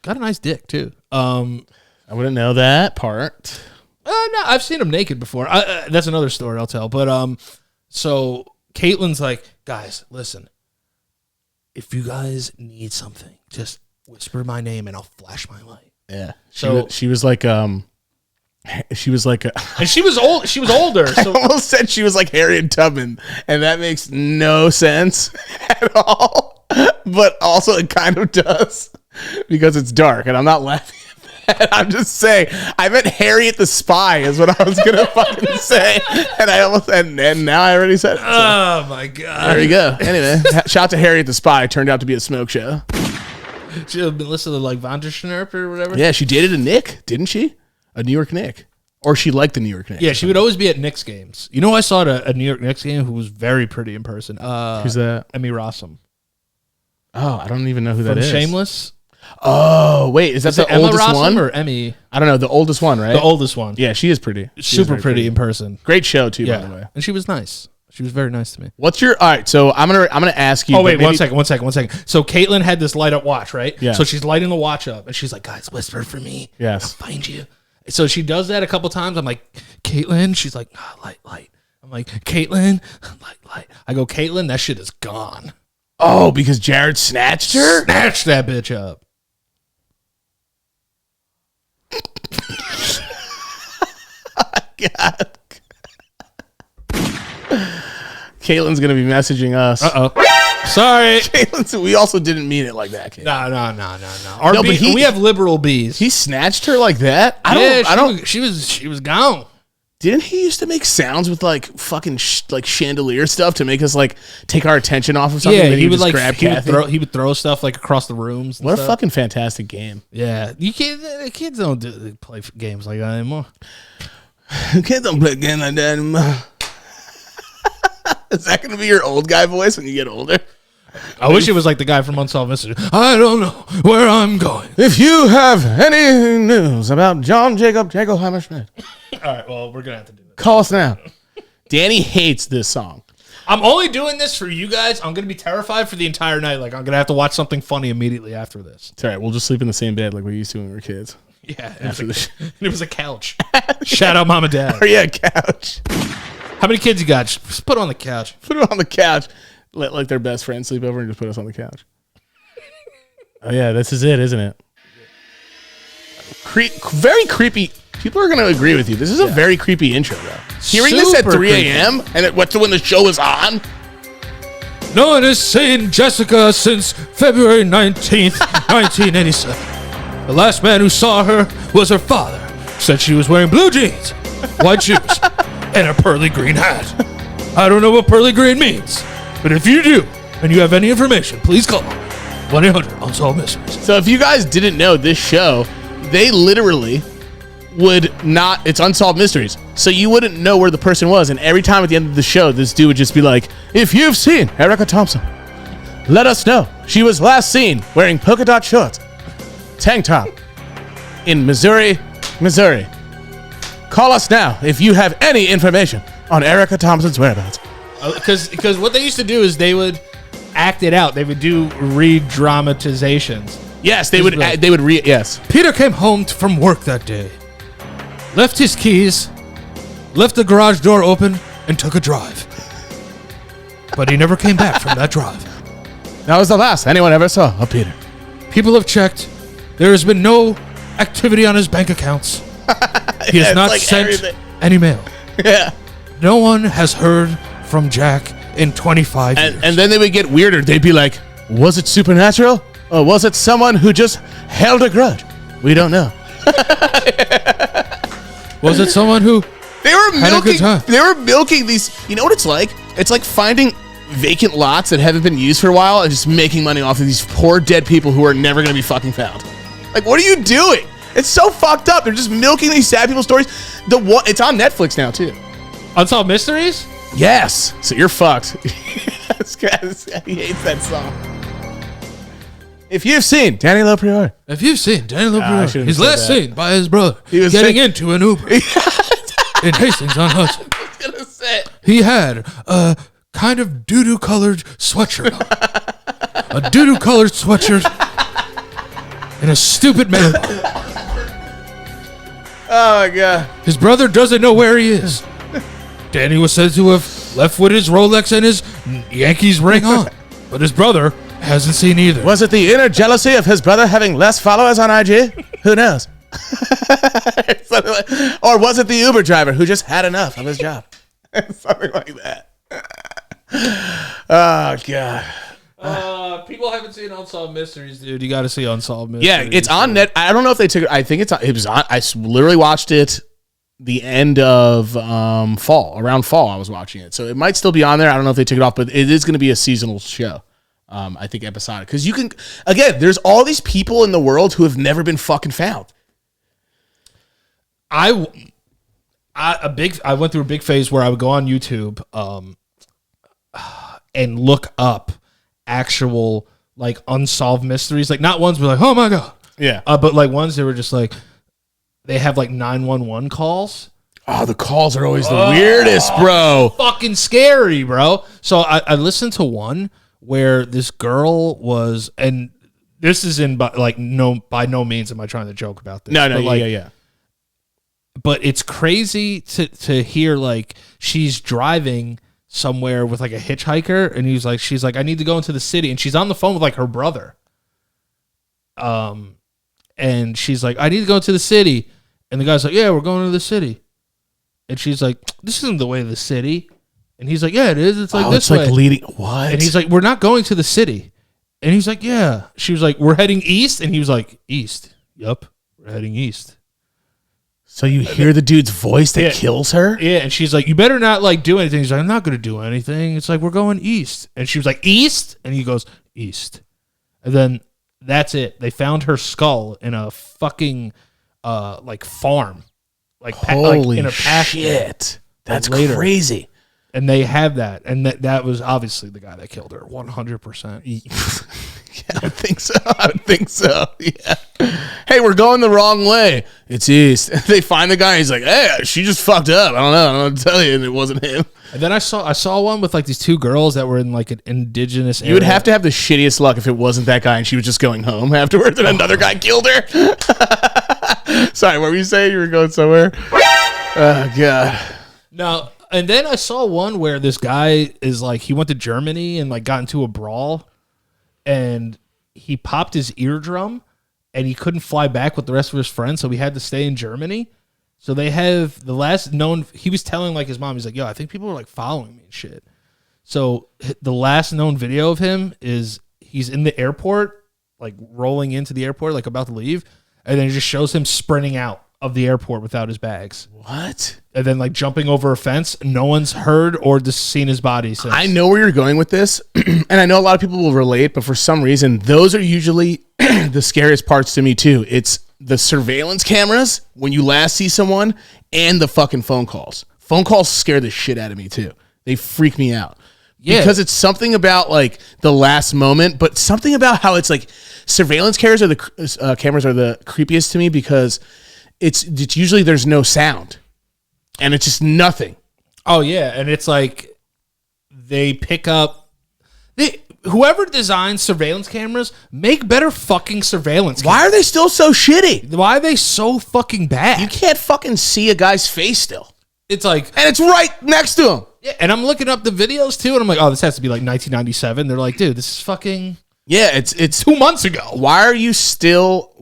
a nice dick too. I wouldn't know that part. No, I've seen him naked before. That's another story I'll tell. But so Caitlin's like, guys, listen. If you guys need something, just whisper my name and I'll flash my light. Yeah. She was like and she was old. She was older. So I almost said she was like Harriet Tubman, and that makes no sense at all. But also it kind of does because it's dark, and I'm not laughing at that. I'm just saying I meant Harriet the Spy is what I was gonna fucking say, and I almost and now I already said it. So. Oh my God. There you go. Anyway, shout out to Harriet the Spy. Turned out to be a smoke show. She'd have been listening to like Von der Schnerp or whatever. Yeah, she dated a Nick, didn't she? A New York Nick. Or she liked the New York Knicks. Yeah, she would always be at Knicks games. You know, I saw at a New York Knicks game who was very pretty in person. Who's that? Emmy Rossum. Oh, I don't even know who that is. Shameless. Oh, wait, is that the Emma oldest Rossum one? Or Emmy? I don't know, the oldest one, right? The oldest one. Yeah, she is pretty. She Super is pretty in person. Great show too, Yeah. by the way. And she was nice. She was very nice to me. What's your all right? So I'm gonna ask you. Oh wait, one second. So Caitlin had this light up watch, right? Yeah. So she's lighting the watch up, and she's like, "Guys, whisper for me. Yes. I'll find you." So she does that a couple times. I'm like, "Caitlin," she's like, "Light." I'm like, "Caitlin, light." I go, "Caitlin, that shit is gone." Oh, because Jared snatched her. Snatch that bitch up. God. Caitlin's gonna be messaging us. Sorry. Caitlin's, we also didn't mean it like that, Caitlin. No. We have liberal bees. He snatched her like that? She was gone. Didn't he used to make sounds with like fucking like chandelier stuff to make us like take our attention off of something? Yeah, then he would just like grab Kathy? he would throw stuff like across the rooms. And What a stuff. fucking fantastic game! Yeah, you can't. The kids don't play games like that anymore. Kids don't play games like that anymore. Is that going to be your old guy voice when you get older? I wish it was like the guy from Unsolved Mysteries. I don't know where I'm going. If you have any news about John Jacob Hammerschmidt, All right, well, we're gonna have to do this. call us now. Danny hates this song. I'm only doing this for you guys. I'm gonna be terrified for the entire night. Like I'm gonna have to watch something funny immediately after this. It's all right. We'll just sleep in the same bed like we used to when we were kids. Yeah, After the it was a couch. Shout out, mom and dad. Or yeah, couch. How many kids you got? Just put it on the couch. Put it on the couch. Let like their best friend sleep over and just put us on the couch. Oh yeah, this is it, isn't it? Very creepy. People are going to agree with you. This is a very creepy intro, though. Hearing this at Super 3 a.m. and when the show is on. No one has seen Jessica since February 19th, 1987. The last man who saw her was her father. Said she was wearing blue jeans, white shoes, and a pearly green hat. I don't know what pearly green means, but if you do, and you have any information, please call 1-800-UNSOLVED MYSTERIES. So if you guys didn't know this show, they literally would not, it's Unsolved Mysteries. So you wouldn't know where the person was. And every time at the end of the show, this dude would just be like, if you've seen Erica Thompson, let us know. She was last seen wearing polka dot shorts, tank top, in Missouri. Call us now if you have any information on Erica Thompson's whereabouts. Because what they used to do is they would act it out. They would do re-dramatizations. Yes, they would. Yes. Peter came home from work that day, left his keys, left the garage door open, and took a drive. But he never came back from that drive. That was the last anyone ever saw of Peter. People have checked. There has been no activity on his bank accounts. He has not sent any mail. Yeah. No one has heard from Jack in 25 years. And then they would get weirder. They'd be like, was it supernatural? Or was it someone who just held a grudge? We don't know. Was it someone who They were had a good time? They were milking these. You know what it's like? It's like finding vacant lots that haven't been used for a while and just making money off of these poor dead people who are never going to be fucking found. Like, what are you doing? It's so fucked up. They're just milking these sad people stories. It's on Netflix now too. Unsolved Mysteries? Yes. So you're fucked. This guy hates that song. If you've seen Danny LoPriore. If you've seen Danielle I Marr, shouldn't he's have said last that. seen by his brother He was getting saying- into an Uber in Hastings on Hudson. I was gonna say. He had a kind of doo-doo colored sweatshirt on. A doo-doo colored sweatshirt and a stupid man. Oh my god. His brother doesn't know where he is. Danny was said to have left with his Rolex and his Yankees ring on, but his brother hasn't seen either. Was it the inner jealousy of his brother having less followers on IG? Who knows? Or was it the Uber driver who just had enough of his job? Something like that. Oh god. People haven't seen Unsolved Mysteries, dude. You got to see Unsolved Mysteries. Yeah, it's on net. I don't know if they took it. I think it was on. Literally watched it the end of fall. Around fall, I was watching it. So it might still be on there. I don't know if they took it off, but it is going to be a seasonal show. I think episodic. Because you can, again, there's all these people in the world who have never been fucking found. I went through a big phase where I would go on YouTube and look up actual like unsolved mysteries, like not ones where like, oh my god, Yeah. but like ones that were just like they have like 911 calls. Oh, the calls are always the weirdest, bro. Fucking scary, bro. So I listened to one where this girl was, and this is by no means am I trying to joke about this. No, but like, yeah. But it's crazy to hear like she's driving somewhere with like a hitchhiker, and she's like, I need to go into the city, and she's on the phone with like her brother. And she's like, I need to go to the city, and the guy's like, yeah, we're going to the city, and she's like, this isn't the way to the city, And he's like, yeah, it is. It's like this it's way. like leading. What? And he's like, we're not going to the city. And he's like, yeah. She was like, we're heading east. And he was like, east. Yup, we're heading east. So you hear the dude's voice that kills her? Yeah, and she's like, you better not like do anything. He's like, I'm not going to do anything. It's like, we're going east. And she was like, east? And he goes, east. And then that's it. They found her skull in a fucking like farm. Like, Holy in a pasture. shit. That's later. crazy. And they have that. And that was obviously the guy that killed her, 100%. Yeah, I think so. I would think so. Yeah. Hey, we're going the wrong way. It's east. They find the guy. He's like, hey, she just fucked up. I don't know to tell you. And it wasn't him. And then I saw one with like these two girls that were in like an indigenous area. You would have to have the shittiest luck if it wasn't that guy and she was just going home afterwards and another guy killed her. Sorry, what were you saying? You were going somewhere? Oh, God. No. And then I saw one where this guy is like, he went to Germany and like got into a brawl and he popped his eardrum and he couldn't fly back with the rest of his friends. So he had to stay in Germany. So they have the last known, he was telling like his mom, he's like, yo, I think people are like following me and shit. So the last known video of him is he's in the airport, like rolling into the airport, like about to leave. And then it just shows him sprinting out of the airport without his bags. What? And then like jumping over a fence. No one's heard or seen his body since. I know where you're going with this, and I know a lot of people will relate, but for some reason, those are usually the scariest parts to me too. It's the surveillance cameras when you last see someone and the fucking phone calls. Phone calls scare the shit out of me too. They freak me out. Yeah. Because it's something about like the last moment, but something about how it's like surveillance cameras are the creepiest to me because it's usually there's no sound and it's just nothing. Oh yeah, and it's like they pick up whoever designs surveillance cameras make better fucking surveillance cameras. Why are they still so shitty? Why are they so fucking bad? You can't fucking see a guy's face still. It's like, and it's right next to him. Yeah, and I'm looking up the videos too, and I'm like, oh, this has to be like 1997. They're like, dude, this is fucking it's 2 months ago. Why are you still?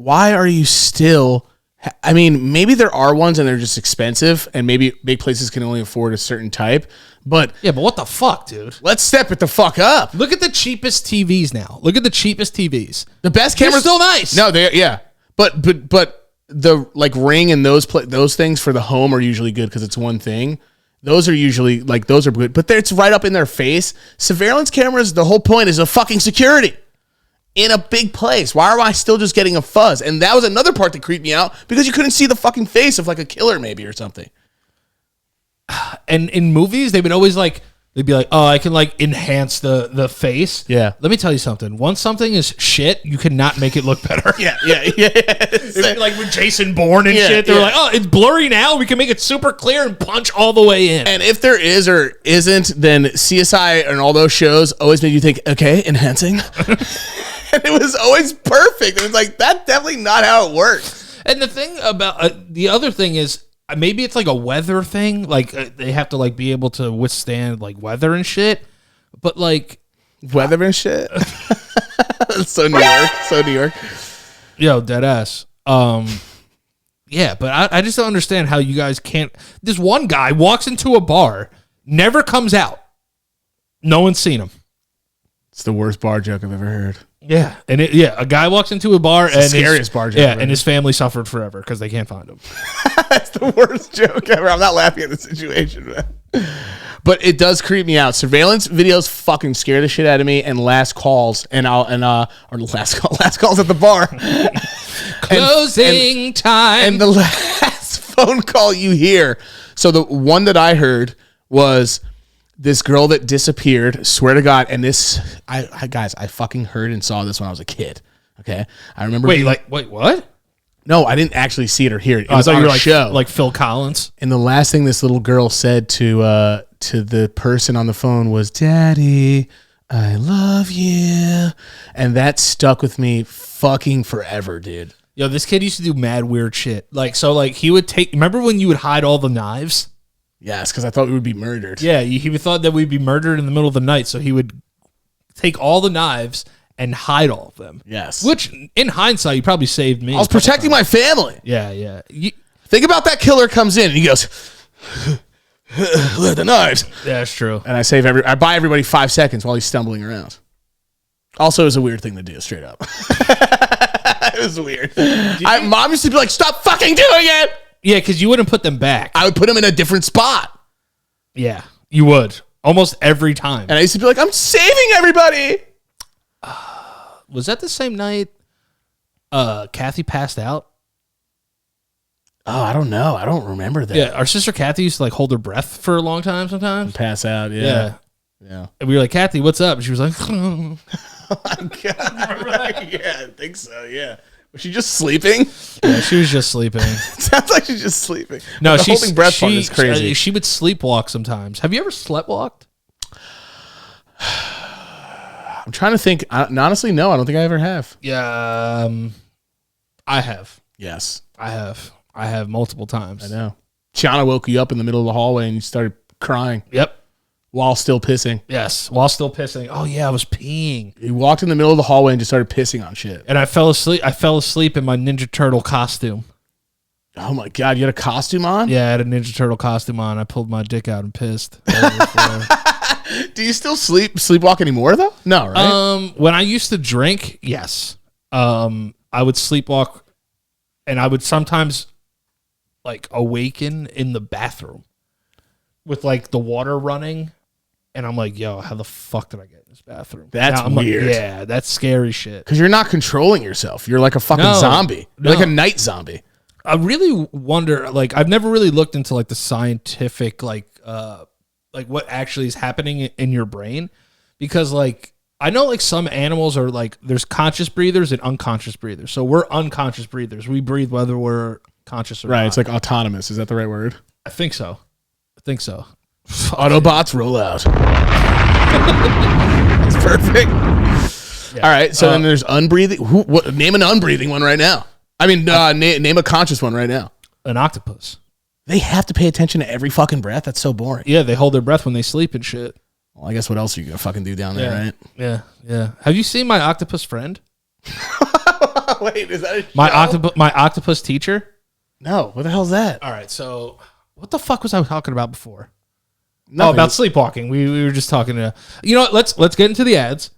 I mean, maybe there are ones and they're just expensive, and maybe big places can only afford a certain type. But yeah, but what the fuck, dude? Let's step it the fuck up. Look at the cheapest TVs now. Look at the cheapest TVs. The best cameras still nice. No, but the like Ring and those things for the home are usually good because it's one thing. Those are usually like those are good, but it's right up in their face. Surveillance cameras. The whole point is a fucking security. In a big place. Why am I still just getting a fuzz? And that was another part that creeped me out because you couldn't see the fucking face of like a killer maybe or something. And in movies, they would always like, they'd be like, oh, I can like enhance the face. Yeah. Let me tell you something. Once something is shit, you cannot make it look better. Yeah. Like with Jason Bourne and shit. They're like, oh, it's blurry now. We can make it super clear and punch all the way in. And if there is or isn't, then CSI and all those shows always make you think, okay, enhancing. And it was always perfect. And it's like, that's definitely not how it works. And the thing about the other thing is maybe it's like a weather thing. Like they have to like be able to withstand like weather and shit. But like weather and shit. So New York. Yo, dead ass. Yeah, but I just don't understand how you guys can't. This one guy walks into a bar, never comes out. No one's seen him. It's the worst bar joke I've ever heard. Yeah, and a guy walks into a bar it's and the scariest bar joke. Yeah, and his family suffered forever because they can't find him. That's the worst joke ever. I'm not laughing at the situation, man. But it does creep me out. Surveillance videos fucking scare the shit out of me. And last calls or last calls at the bar. Closing time. And the last phone call you hear. So the one that I heard was this girl that disappeared, swear to God, and I fucking heard and saw this when I was a kid. Okay, I remember. Wait, what? No, I didn't actually see it or hear it. It was on a show, like Phil Collins. And the last thing this little girl said to the person on the phone was, "Daddy, I love you," and that stuck with me fucking forever, dude. Yo, this kid used to do mad weird shit. Like, so, like he would take. Remember when you would hide all the knives? Yes, because I thought we would be murdered. Yeah, he thought that we'd be murdered in the middle of the night, so he would take all the knives and hide all of them. Yes. Which, in hindsight, you probably saved me. I was protecting my family. Yeah. Think about that killer comes in and he goes, Look at the knives. Yeah, that's true. And I buy everybody 5 seconds while he's stumbling around. Also, it was a weird thing to do, straight up. It was weird. Mom used to be like, stop fucking doing it. Yeah, because you wouldn't put them back. I would put them in a different spot. Yeah, you would. Almost every time. And I used to be like, I'm saving everybody. Was that the same night Kathy passed out? Oh, I don't know. I don't remember that. Yeah, our sister Kathy used to like hold her breath for a long time sometimes. Pass out, Yeah. Yeah. And we were like, Kathy, what's up? And she was like, Oh my God. Yeah, I think so, yeah. Was she just sleeping? yeah, she was just sleeping. Sounds like she's just sleeping. No, the she's holding breath part is crazy. She would sleepwalk sometimes. Have you ever sleptwalked? I'm trying to think. Honestly, no, I don't think I ever have. Yeah, I have. Yes. I have multiple times. I know. Tiana woke you up in the middle of the hallway and you started crying. Yep. While still pissing. Yes, while still pissing. Oh yeah, I was peeing. You walked in the middle of the hallway and just started pissing on shit. And I fell asleep in my Ninja Turtle costume. Oh my God, you had a costume on? Yeah, I had a Ninja Turtle costume on. I pulled my dick out and pissed. Do you still sleepwalk anymore though? No, right? When I used to drink, yes. I would sleepwalk, and I would sometimes like awaken in the bathroom with like the water running, and I'm like, yo, how the fuck did I get in this bathroom? That's I'm weird. Like, yeah, that's scary shit. Because you're not controlling yourself. You're like a fucking zombie. You're like a night zombie. I really wonder, like, I've never really looked into like the scientific, like what actually is happening in your brain, because like I know like some animals are like, there's conscious breathers and unconscious breathers. So we're unconscious breathers. We breathe whether we're conscious or not. Right. It's like autonomous. Is that the right word? I think so. Autobots roll out. That's perfect. Yeah. All right. So then there's unbreathing. Name an unbreathing one right now. I mean, name a conscious one right now. An octopus. They have to pay attention to every fucking breath. That's so boring. Yeah, they hold their breath when they sleep and shit. Well, I guess what else are you going to fucking do down there, right? Yeah. Have you seen my octopus friend? Wait, is that a show? My octopus teacher? No. What the hell's that? All right, so what the fuck was I talking about before? Nothing. Oh, about sleepwalking. We were just talking to, you know what, let's get into the ads,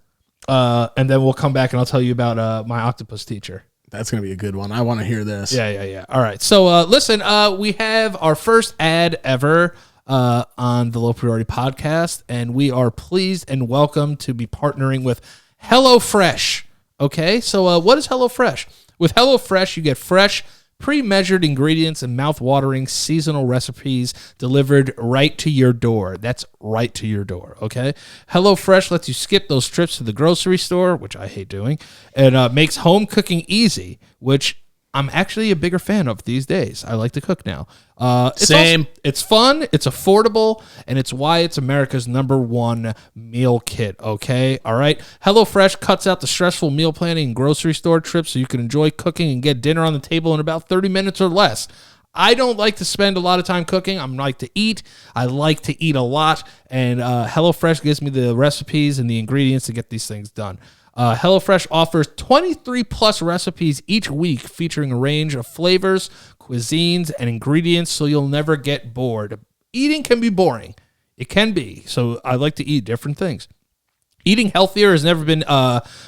and then we'll come back and I'll tell you about my octopus teacher. That's going to be a good one. I want to hear this. Yeah. All right. So listen, we have our first ad ever on the LoPriore podcast, and we are pleased and welcome to be partnering with HelloFresh. Okay, so what is HelloFresh? With HelloFresh, you get fresh, pre-measured ingredients and mouth-watering seasonal recipes delivered right to your door. That's right to your door, okay? HelloFresh lets you skip those trips to the grocery store, which I hate doing, and makes home cooking easy, which I'm actually a bigger fan of these days. I like to cook now. Same. It's fun, it's affordable, and it's why it's America's #1 meal kit, okay? All right? HelloFresh cuts out the stressful meal planning and grocery store trips so you can enjoy cooking and get dinner on the table in about 30 minutes or less. I don't like to spend a lot of time cooking. I like to eat. I like to eat a lot, and HelloFresh gives me the recipes and the ingredients to get these things done. HelloFresh offers 23 plus recipes each week featuring a range of flavors, cuisines, and ingredients so you'll never get bored. Eating can be boring. It can be. So I like to eat different things. Eating healthier has never been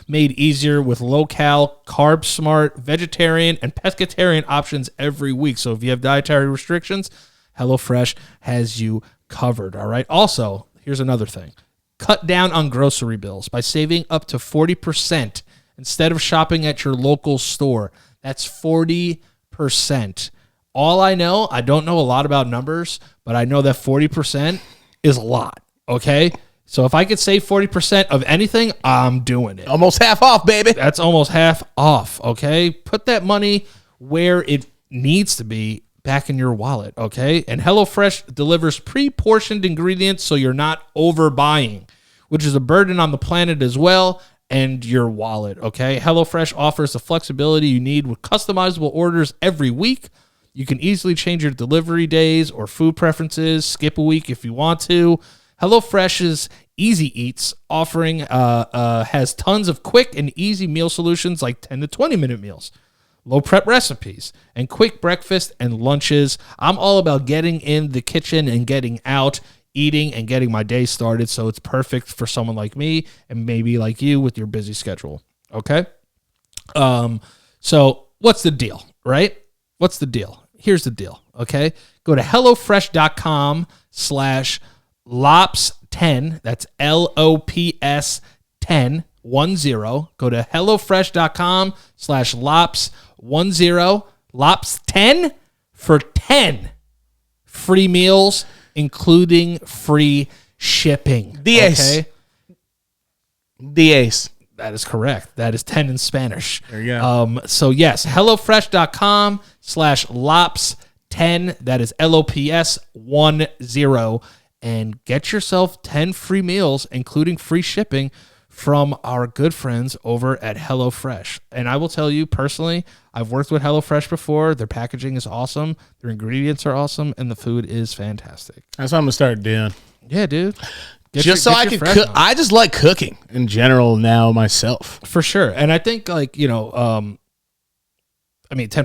made easier with low-cal, carb-smart, vegetarian, and pescatarian options every week. So if you have dietary restrictions, HelloFresh has you covered, all right? Also, here's another thing. Cut down on grocery bills by saving up to 40% instead of shopping at your local store. That's 40%. All I know, I don't know a lot about numbers, but I know that 40% is a lot, okay? So if I could save 40% of anything, I'm doing it. Almost half off, baby. That's almost half off, okay? Put that money where it needs to be, back in your wallet, okay? And HelloFresh delivers pre-portioned ingredients so you're not overbuying, which is a burden on the planet as well and your wallet, okay? HelloFresh offers the flexibility you need with customizable orders every week. You can easily change your delivery days or food preferences, skip a week if you want to. HelloFresh's Easy Eats offering has tons of quick and easy meal solutions like 10 to 20 minute meals. low prep recipes, and quick breakfast and lunches. I'm all about getting in the kitchen and getting out, eating and getting my day started, so it's perfect for someone like me and maybe like you with your busy schedule. Okay? So what's the deal, right? What's the deal? Here's the deal, okay? Go to HelloFresh.com/LOPS10. That's LOPS 10. Go to HelloFresh.com/LOPS10. LOPS 10 for 10 free meals, including free shipping. The ace. Okay? The ace. That is correct. That is 10 in Spanish. There you go. So yes, HelloFresh.com/LOPS10. That is LOPS10. And get yourself 10 free meals, including free shipping from our good friends over at HelloFresh. And I will tell you personally, I've worked with HelloFresh before. Their packaging is awesome. Their ingredients are awesome. And the food is fantastic. That's what I'm going to start doing. Yeah, dude. So I can cook. I just like cooking in general now myself. For sure. And I think 10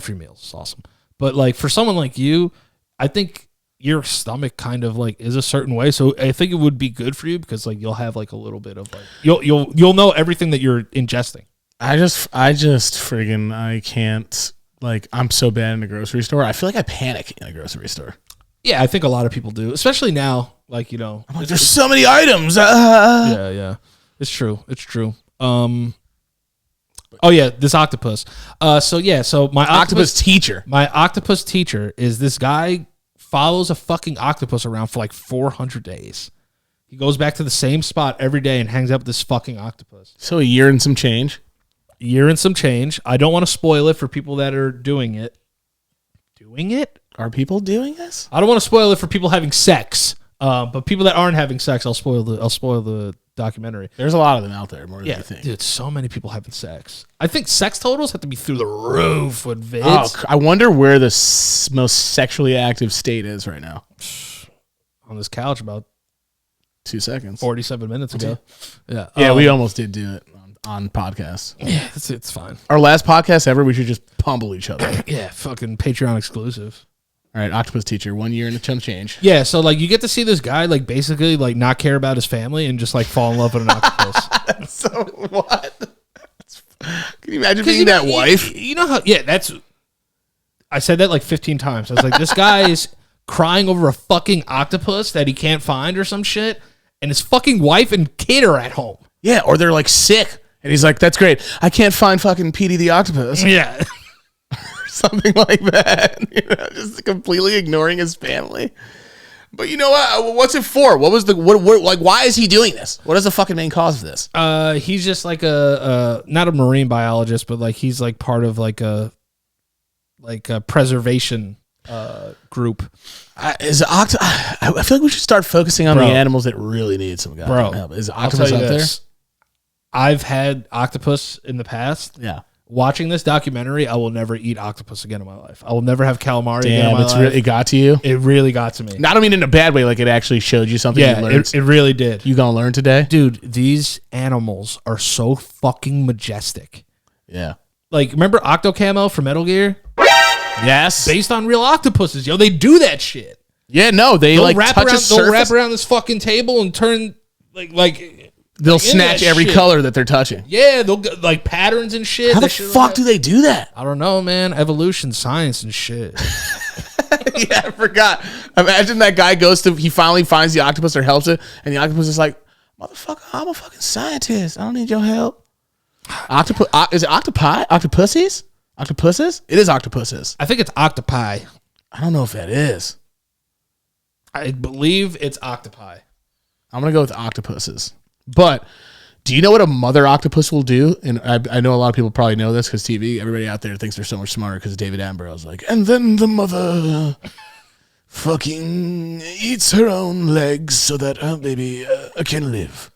free meals is awesome. But like for someone like you, I think your stomach kind of like is a certain way. So I think it would be good for you because like you'll have like a little bit of like you'll know everything that you're ingesting. I just friggin' I can't, like, I'm so bad in the grocery store. I feel like I panic in a grocery store. Yeah, I think a lot of people do, especially now. Like, I'm like, there's so many items. Yeah. It's true. Oh yeah, this octopus. So my octopus teacher. My octopus teacher is this guy follows a fucking octopus around for like 400 days. He goes back to the same spot every day and hangs out with this fucking octopus. So a year and some change. I don't want to spoil it for people that are doing it. Are people doing this? I don't want to spoil it for people having sex. But people that aren't having sex, I'll spoil the documentary. There's a lot of them out there, more than you think. Dude, so many people having sex. I think sex totals have to be through the roof with vids. Oh, I wonder where the most sexually active state is right now. On this couch about 2 seconds. 47 minutes ago. Yeah. Yeah, we almost did do it on podcasts. Yeah, it's fine. Our last podcast ever, we should just pummel each other. Yeah, fucking Patreon exclusive. All right, octopus teacher, 1 year and a chunk of change. Yeah, so like you get to see this guy like basically like not care about his family and just like fall in love with an octopus. So what? Can you imagine being that wife? You know how? Yeah, I said that like 15 times. I was like, this guy is crying over a fucking octopus that he can't find or some shit, and his fucking wife and kid are at home. Yeah, or they're like sick, and he's like, "That's great. I can't find fucking Petey the octopus." Yeah. Something like that, just completely ignoring his family. But you know what? What's it for? What was why is he doing this? What is the fucking main cause of this? He's just like not a marine biologist, but like he's like part of like a preservation group. I feel like we should start focusing on the animals that really need some goddamn help. Is octopus out there? I've had octopus in the past. Yeah. Watching this documentary, I will never eat octopus again in my life. I will never have calamari again in my life. It got to you? It really got to me. I don't mean in a bad way, like it actually showed you something. Yeah, it really did. You gonna learn today? Dude, these animals are so fucking majestic. Yeah. Like, remember Octocamo from Metal Gear? Yes. Based on real octopuses, yo. They do that shit. Yeah, no, they'll wrap around this fucking table and turn like they'll snatch every color that they're touching. Yeah, they'll like patterns and shit. How the fuck do they do that? I don't know, man. Evolution, science, and shit. Yeah, I forgot. Imagine that guy he finally finds the octopus or helps it, and the octopus is like, "Motherfucker, I'm a fucking scientist. I don't need your help." Octopus? Is it octopi? Octopuses? Octopuses? It is octopuses. I think it's octopi. I don't know if that is. I believe it's octopi. I'm gonna go with octopuses. But do you know what a mother octopus will do? And I know a lot of people probably know this because TV, everybody out there thinks they're so much smarter because David Attenborough's like, and then the mother fucking eats her own legs so that her baby can live.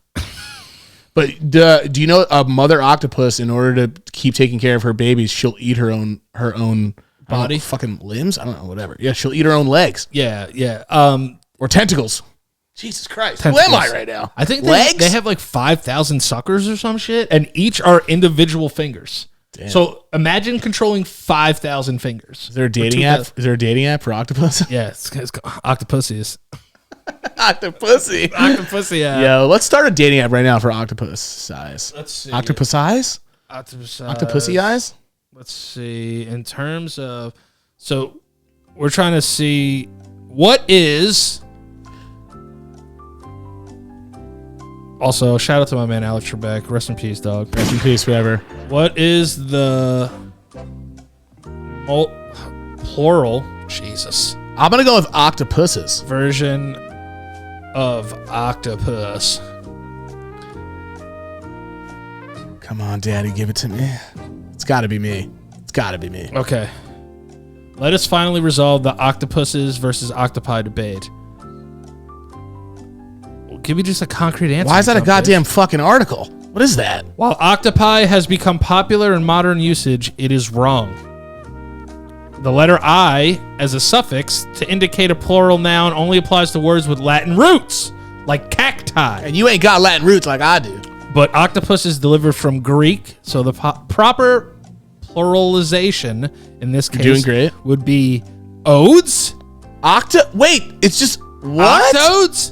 But do you know a mother octopus, in order to keep taking care of her babies, she'll eat her own body, fucking limbs? I don't know, whatever. Yeah, she'll eat her own legs. Yeah. Or tentacles. Jesus Christ. Tentacles. Who am I right now? I think legs? They have like 5,000 suckers or some shit, and each are individual fingers. Damn. So imagine controlling 5,000 fingers. Is there a dating app? Is there a dating app for octopus? Yeah, it's Octopussies. Octopussy. Octopussy app. Yo, let's start a dating app right now for octopus size. Let's see. Octopus eyes? Octopus Octopussy eyes? Let's see. In terms of, so we're trying to see what is. Also, shout out to my man Alex Trebek. Rest in peace, dog. Rest in peace, forever. What is the plural? Jesus. I'm gonna go with octopuses. Version of octopus. Come on, Daddy, give it to me. It's got to be me. It's got to be me. Okay. Let us finally resolve the octopuses versus octopi debate. Well, give me just a concrete answer. Why is that a goddamn fucking article? What is that? While octopi has become popular in modern usage, it is wrong. The letter I as a suffix to indicate a plural noun only applies to words with Latin roots, like cacti. And you ain't got Latin roots like I do. But octopus is delivered from Greek, so the proper pluralization in this case doing great. would be odes. Wait, it's just what? Octodes?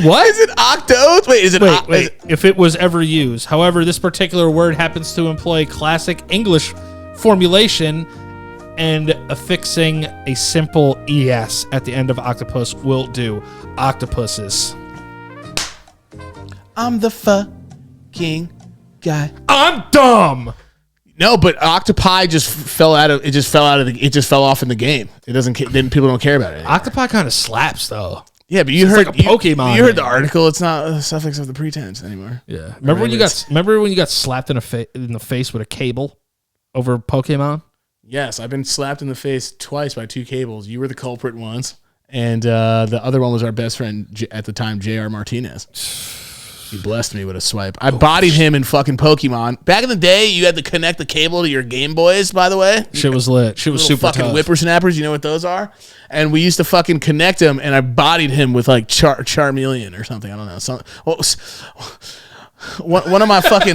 What? Is it octos? Wait, is it Wait, if it was ever used. However, this particular word happens to employ classic English formulation, and affixing a simple es at the end of octopus will do. Octopuses. I'm the fucking guy. I'm dumb. No, but octopi just fell off in the game. It doesn't. Then people don't care about it. Octopi kind of slaps though. Yeah, but you heard like a Pokemon. You heard the article. It's not a suffix of the pretense anymore. Yeah. Remember when you got slapped in the face with a cable over Pokemon? Yes, I've been slapped in the face twice by 2 cables. You were the culprit once, and the other one was our best friend at the time, J.R. Martinez. He blessed me with a swipe. I bodied him in fucking Pokemon. Back in the day, you had to connect the cable to your Game Boys, by the way. Shit was lit. Shit was super fucking tough. whippersnappers, you know what those are? And we used to fucking connect them, and I bodied him with like Charmeleon or something. I don't know. One of my fucking...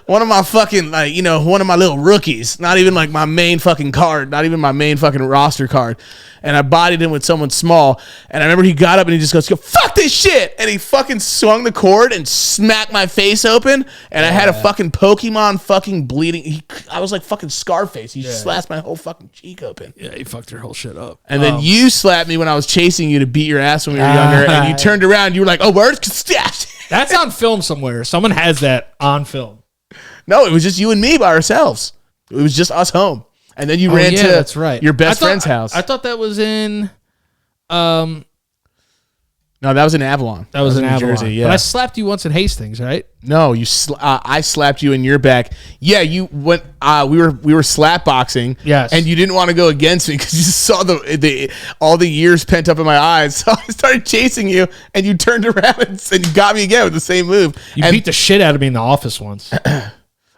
One of my fucking, like, you know, one of my little rookies, not even like my main fucking card, not even my main fucking roster card. And I bodied him with someone small. And I remember he got up and he just goes, fuck this shit. And he fucking swung the cord and smacked my face open. And I had a fucking Pokemon fucking bleeding. I was like fucking Scarface. He slashed my whole fucking cheek open. Yeah, he fucked your whole shit up. And then you slapped me when I was chasing you to beat your ass when we were younger. And you turned around. You were like, oh, word? That's on film somewhere. Someone has that on film. No, it was just you and me by ourselves. It was just us home. And then you ran to that's right. your best friend's house. I thought that was in... No, that was in Avalon. That was in New Avalon. Jersey, yeah. But I slapped you once in Hastings, right? No, I slapped you in your back. Yeah, you went. We were slap boxing. Yes. And you didn't want to go against me because you saw all the years pent up in my eyes. So I started chasing you, and you turned around and you got me again with the same move. You beat the shit out of me in the office once.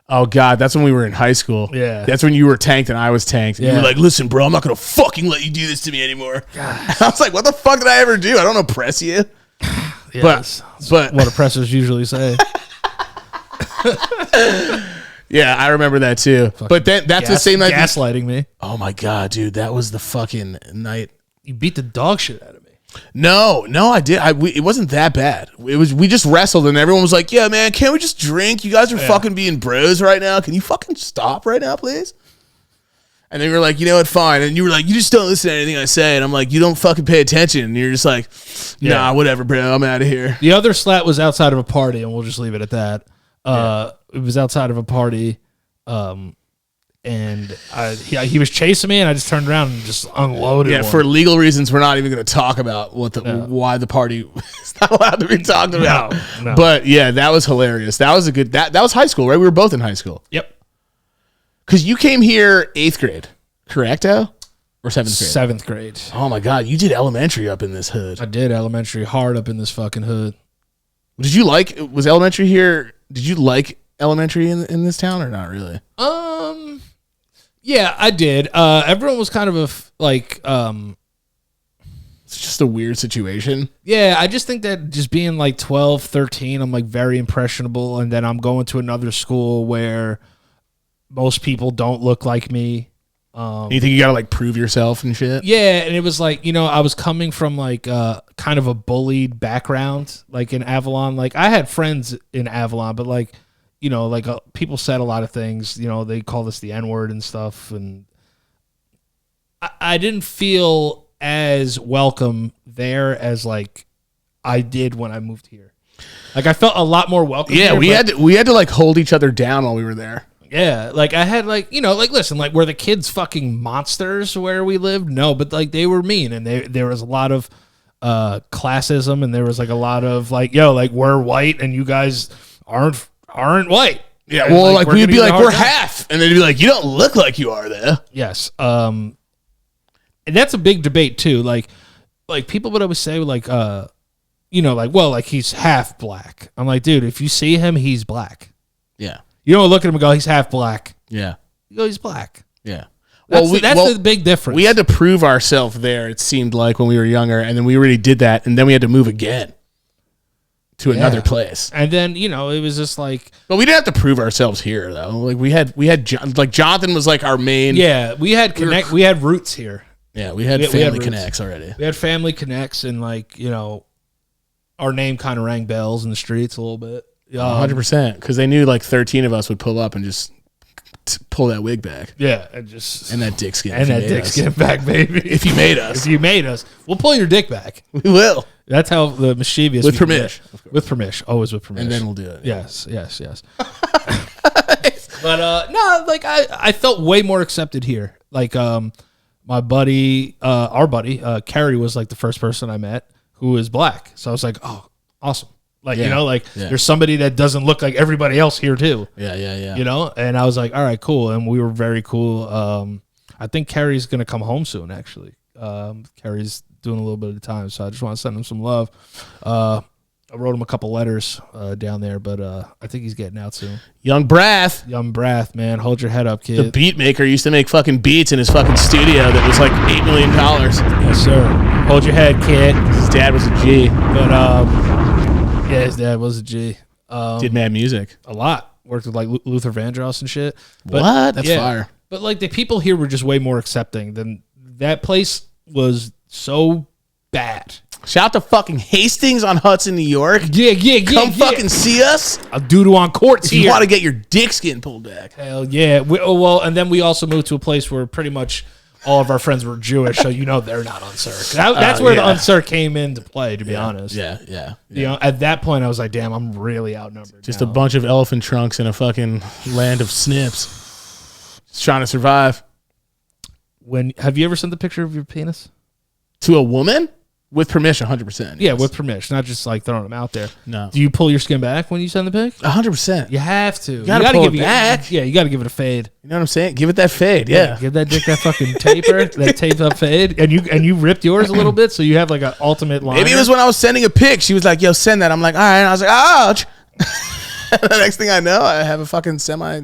Oh, God, that's when we were in high school. Yeah. That's when you were tanked and I was tanked. And Yeah. you were like, listen, bro, I'm not going to fucking let you do this to me anymore. I was like, what the fuck did I ever do? I don't oppress you. Yeah, but what oppressors usually say. Yeah, I remember that too. But then that's the same night. Gaslighting me. Oh, my God, dude. That was the fucking night. You beat the dog shit out of me. No, I did. It wasn't that bad. We just wrestled and everyone was like, yeah, man, can't we just drink? You guys are fucking being bros right now. Can you fucking stop right now, please? And then we were like, you know what, fine. And you were like, you just don't listen to anything I say. And I'm like, you don't fucking pay attention. And you're just like, nah, whatever, bro. I'm out of here. The other slap was outside of a party, and we'll just leave it at that. It was outside of a party. And he was chasing me, and I just turned around and just unloaded. Yeah, one. for legal reasons, we're not even going to talk about why the party is not allowed to be talked about. No. But yeah, that was hilarious. That was that was high school, right? We were both in high school. Yep. Because you came here 8th grade, correcto? Or 7th grade? 7th grade. Oh my God, you did elementary up in this hood. I did elementary hard up in this fucking hood. Was elementary here? Did you like elementary in this town or not really? Yeah, I did. Everyone was kind of It's just just a weird situation. Yeah, I just think that just being like 12, 13, I'm like very impressionable. And then I'm going to another school where most people don't look like me. You think you got to like prove yourself and shit? Yeah, and it was like, I was coming from like kind of a bullied background, like in Avalon. Like I had friends in Avalon, but like, people said a lot of things. They called us the N-word and stuff, and I didn't feel as welcome there as like I did when I moved here. Like I felt a lot more welcome. Yeah, here, we had to like hold each other down while we were there. Yeah, like I had like, listen, like were the kids fucking monsters where we lived? No, but like they were mean, and there was a lot of classism, and there was like a lot of like, like we're white and you guys aren't white. Yeah, and, well, like we'd be like, we're time. half, and they'd be like, you don't look like you are there. Yes. And that's a big debate too. Like people would always say like, like he's half black. I'm like, dude, if you see him, he's black. Yeah. You don't look at him and go, he's half black. Yeah. You go, he's black. Yeah. That's the big difference. We had to prove ourselves there, it seemed like, when we were younger, and then we already did that, and then we had to move again to another place. And then, it was just like... But we didn't have to prove ourselves here, though. Like, we had like, Jonathan was like our main... Yeah, we had roots here. Yeah, we had family connects already. We had family connects, and like, our name kind of rang bells in the streets a little bit. 100%, because they knew like 13 of us would pull up and just pull that wig back. Yeah, and that dick skin. And that dick skin back, baby. If you made us. If you made us. We'll pull your dick back. We will. That's how the mischievous... With permission. With permission. Always with permission. And then we'll do it. Yes. But no, like I felt way more accepted here. Like my buddy, our buddy, Carrie was like the first person I met who is black. So I was like, oh, awesome. Like, there's somebody that doesn't look like everybody else here too. Yeah. And I was like, all right, cool. And we were very cool. I think Carrie's going to come home soon, actually. Carrie's doing a little bit of time, so I just want to send him some love. I wrote him a couple letters down there, but I think he's getting out soon. Young Brath, man. Hold your head up, kid. The beat maker used to make fucking beats in his fucking studio that was like $8 million. Yes, sir. Hold your head, kid. His dad was a G. But, yeah, his dad was a G. Did mad music. A lot. Worked with like Luther Vandross and shit. But, what? That's fire. But like the people here were just way more accepting. Than that place was so bad. Shout out to fucking Hastings on Hudson, New York. Yeah. Come fucking see us. A doodle on courts if you want to get your dick skin pulled back. Hell yeah. And then we also moved to a place where pretty much all of our friends were Jewish, so they're not uncirc. That's where the uncirc came into play, to be honest. Yeah. At that point, I was like, damn, I'm really outnumbered. Just a bunch of elephant trunks in a fucking land of snips. Just trying to survive. Have you ever sent the picture of your penis? To a woman? With permission, 100%. Yeah, with permission, not just like throwing them out there. No. Do you pull your skin back when you send the pic? 100%. You have to. You gotta pull it back. Yeah, you got to give it a fade. You know what I'm saying? Give it that fade. Yeah. Give that dick that fucking taper, that taped up fade, and you ripped yours a little bit, so you have like an ultimate line. Maybe it was when I was sending a pic. She was like, "Yo, send that." I'm like, "All right." And I was like, "Ouch." The next thing I know, I have a fucking semi.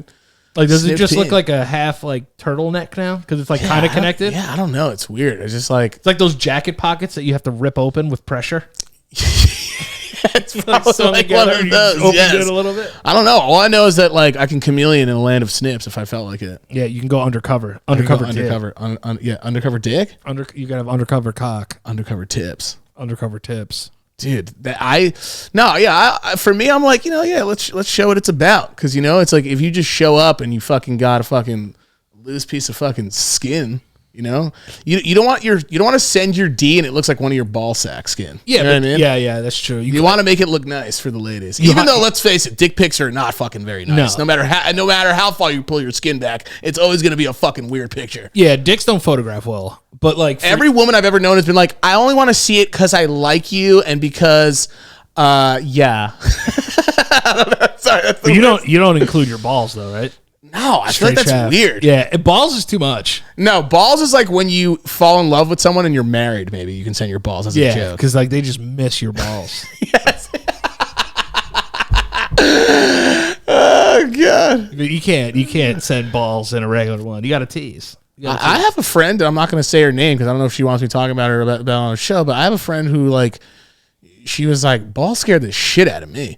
Like, does it just look like a half like turtleneck now? Because it's like kind of connected. I don't know. It's weird. It's just like it's like those jacket pockets that you have to rip open with pressure. It's like one of those. Open it a little bit. I don't know. All I know is that like I can chameleon in a land of snips if I felt like it. Yeah, you can go undercover. Undercover dick. Undercover dick. You gotta have undercover cock. Undercover tips. Undercover tips. Dude, for me, I'm like, let's show what it's about. Because, it's like if you just show up and you fucking got a fucking loose piece of fucking skin, you don't want to send your D and it looks like one of your ball sack skin. Yeah, you know what I mean? Yeah, that's true. You want to make it look nice for the ladies. Even though, let's face it, dick pics are not fucking very nice. No matter how far you pull your skin back, it's always going to be a fucking weird picture. Yeah, dicks don't photograph well. But like every woman I've ever known has been like, I only want to see it because I like you and because, yeah. I don't know. Sorry, you don't include your balls though, right? No, I feel like that's weird. Yeah, balls is too much. No, balls is like when you fall in love with someone and you're married. Maybe you can send your balls as a joke. Yeah, because like they just miss your balls. Yes. Oh god. You can't send balls in a regular one. You got to tease. I have a friend. I'm not going to say her name because I don't know if she wants me talking about her about on the show. But I have a friend who like, she was like, balls scared the shit out of me.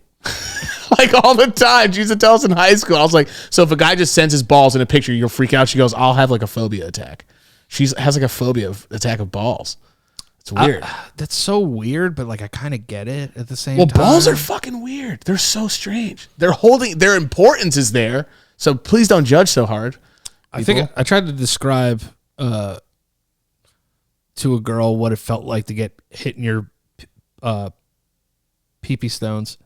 Like all the time. She used to tell us in high school. I was like, so if a guy just sends his balls in a picture, you'll freak out. She goes, I'll have like a phobia attack. She has like a phobia attack of balls. It's weird. That's so weird, but like I kind of get it at the same Well, time. balls are fucking weird. They're so strange. Their importance is there. So please don't judge so hard. I think I tried to describe to a girl what it felt like to get hit in your pee-pee stones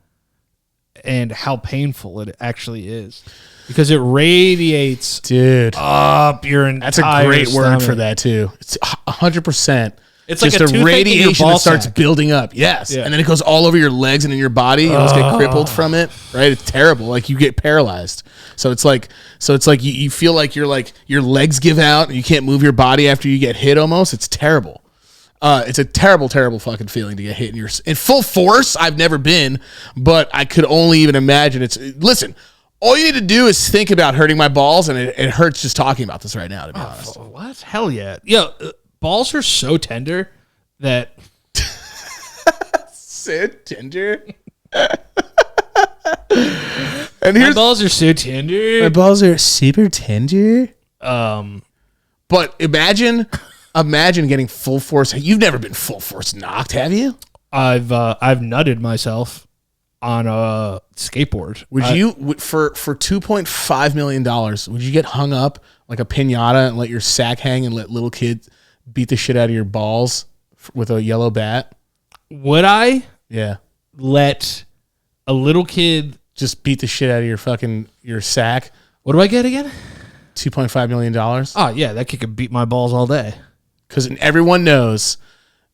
and how painful it actually is because it radiates up your entire That's a great word stomach. for that too. It's 100%. It's just like a toothache in your radiation ball that starts sack. building up. Yes. Yeah. And then it goes all over your legs and in your body. You almost get crippled from it. Right. It's terrible. Like you get paralyzed. So it's like you feel like your legs give out and you can't move your body after you get hit almost. It's terrible. It's a terrible, terrible fucking feeling to get hit in full force. I've never been, but I could only even imagine listen, all you need to do is think about hurting my balls and it hurts just talking about this right now, to be honest. What? Hell yeah. Yo, balls are so tender that... So tender. And my balls are so tender. My balls are super tender. But imagine getting full force. You've never been full force knocked, have you? I've nutted myself on a skateboard. Would you for $2.5 million? Would you get hung up like a piñata and let your sack hang and let little kids beat the shit out of your balls with a yellow bat? Would I? Yeah. Let a little kid just beat the shit out of your sack? What do I get again? $2.5 million. Oh yeah, that kid could beat my balls all day. Because everyone knows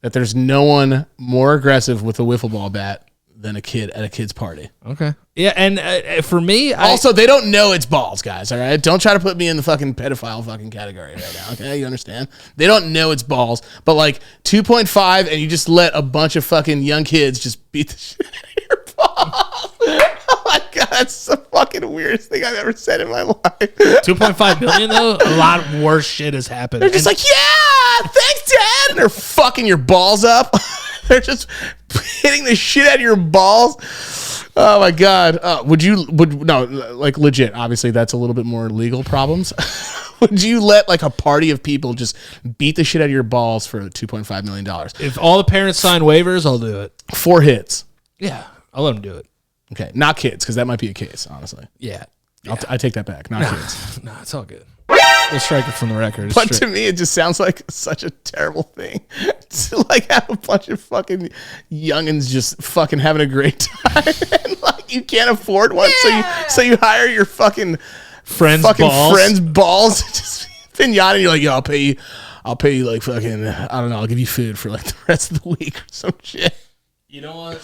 that there's no one more aggressive with a wiffle ball bat than a kid at a kid's party. Okay. Yeah, and for me... Also, they don't know it's balls, guys, all right? Don't try to put me in the fucking pedophile fucking category right now, okay? You understand? They don't know it's balls, but like 2.5 and you just let a bunch of fucking young kids just beat the shit out of your balls. Oh my God, that's the fucking weirdest thing I've ever said in my life. 2.5 million, though? A lot of worse shit has happened. They're just like, yeah, thanks, Dad. And they're fucking your balls up. They're just hitting the shit out of your balls. Oh my God. Like legit, obviously that's a little bit more legal problems. Would you let like a party of people just beat the shit out of your balls for $2.5 million? If all the parents sign waivers, I'll do it. 4 hits. Yeah, I'll let them do it. Okay, not kids, because that might be a case, honestly. Yeah. I take that back. Not kids. No, it's all good. We'll strike it from the record. But to me, it just sounds like such a terrible thing to like have a bunch of fucking youngins just fucking having a great time, and like you can't afford one, so you hire your fucking friends' balls, just pinata, and you're like, yo, I'll pay you like fucking, I don't know, I'll give you food for like the rest of the week or some shit. You know what?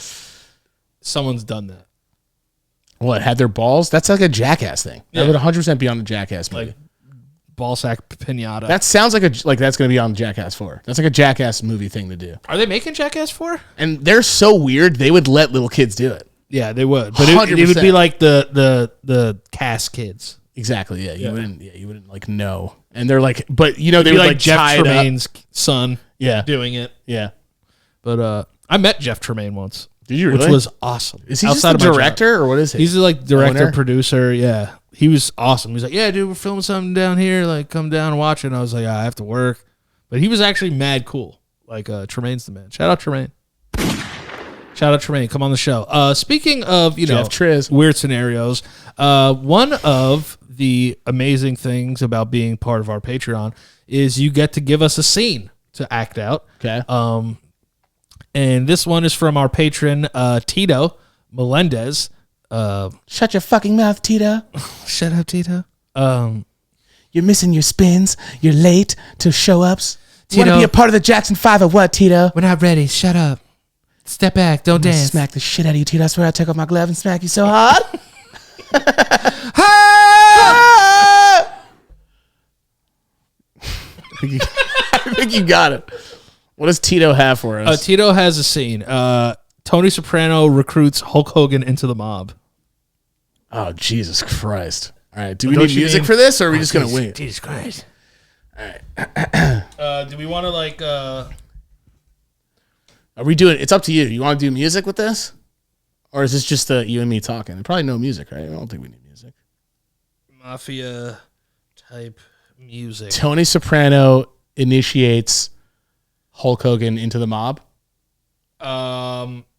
Someone's done that. What, had their balls? That's like a Jackass thing. That would 100% be on the Jackass movie. Like ball sack pinata. That sounds like that's going to be on Jackass 4. That's like a Jackass movie thing to do. Are they making Jackass 4? And they're so weird, they would let little kids do it. Yeah, they would. But it would be like the cast kids. Exactly. Yeah. You wouldn't like know. And they're like, but you know, they would like Jeff Tremaine's son. Yeah. Doing it. Yeah. But I met Jeff Tremaine once. Did you really? Which was awesome. Is he just the director or what is he? He's like director, producer. Yeah. He was awesome. He's like, yeah, dude, we're filming something down here. Like, come down and watch it. And I was like, I have to work. But he was actually mad cool. Like, Tremaine's the man. Shout out Tremaine. Come on the show. Speaking of, Jeff Triz. Weird scenarios, one of the amazing things about being part of our Patreon is you get to give us a scene to act out. Okay. And this one is from our patron, Tito Melendez. Shut your fucking mouth, Tito. Shut up, Tito. You're missing your spins. You're late to show-ups. You want to Tito. be a part of the Jackson 5 or what, Tito? We're not ready. Shut up. Step back. Don't dance. Smack the shit out of you, Tito. I swear I'll take off my glove and smack you so hard. I think you got it. What does Tito have for us? Tito has a scene. Tony Soprano recruits Hulk Hogan into the mob. Oh, Jesus Christ. All right. Do we need music for this, or are we just going to wing it? Jesus Christ. Do we want to like? Are we doing? It's up to you. You want to do music with this, or is this just you and me talking? Probably no music, right? I don't think we need music. Mafia type music. Tony Soprano initiates Hulk Hogan into the mob.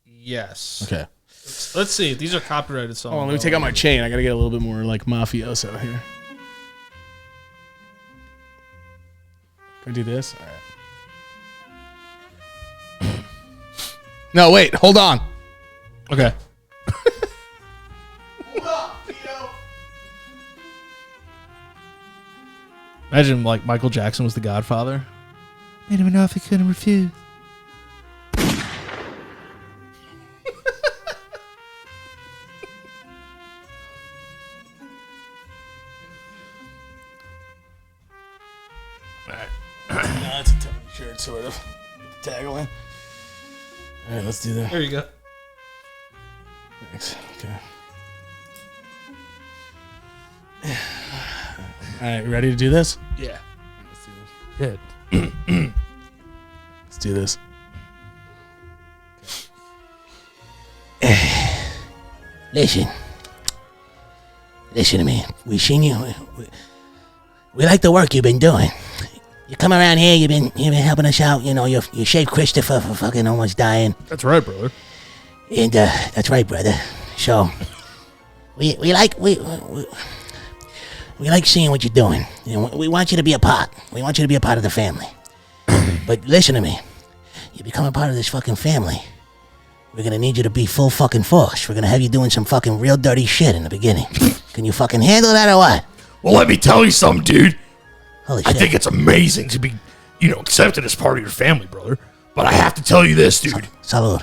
Yes. Okay. Let's see. These are copyrighted songs. Hold on, let me take out my chain. I gotta get a little bit more like mafioso here. Can I do this? All right. No, wait. Hold on. Okay. Hold on, Tito. Imagine like Michael Jackson was the Godfather. Made him an offer he couldn't refuse. No, that's a Tony shirt, sort of. Tagline. All right, let's do that. There you go. Thanks. Okay. All right, ready to do this? Yeah. Let's do Good. this. Let's do this. Listen to me. We seen you. We like the work you've been doing. You come around here. You've been helping us out. You know, you shaved Christopher for fucking almost dying. That's right, brother. And that's right, brother. So we like seeing what you're doing. You know, we want you to be a part. We want you to be a part of the family. But listen to me. You become a part of this fucking family. We're gonna need you to be full fucking force. We're gonna have you doing some fucking real dirty shit in the beginning. Can you fucking handle that or what? Well, let me tell you something, dude. Holy I shit. think it's amazing to be, accepted as part of your family, brother. But I have to tell you this, dude. Salud.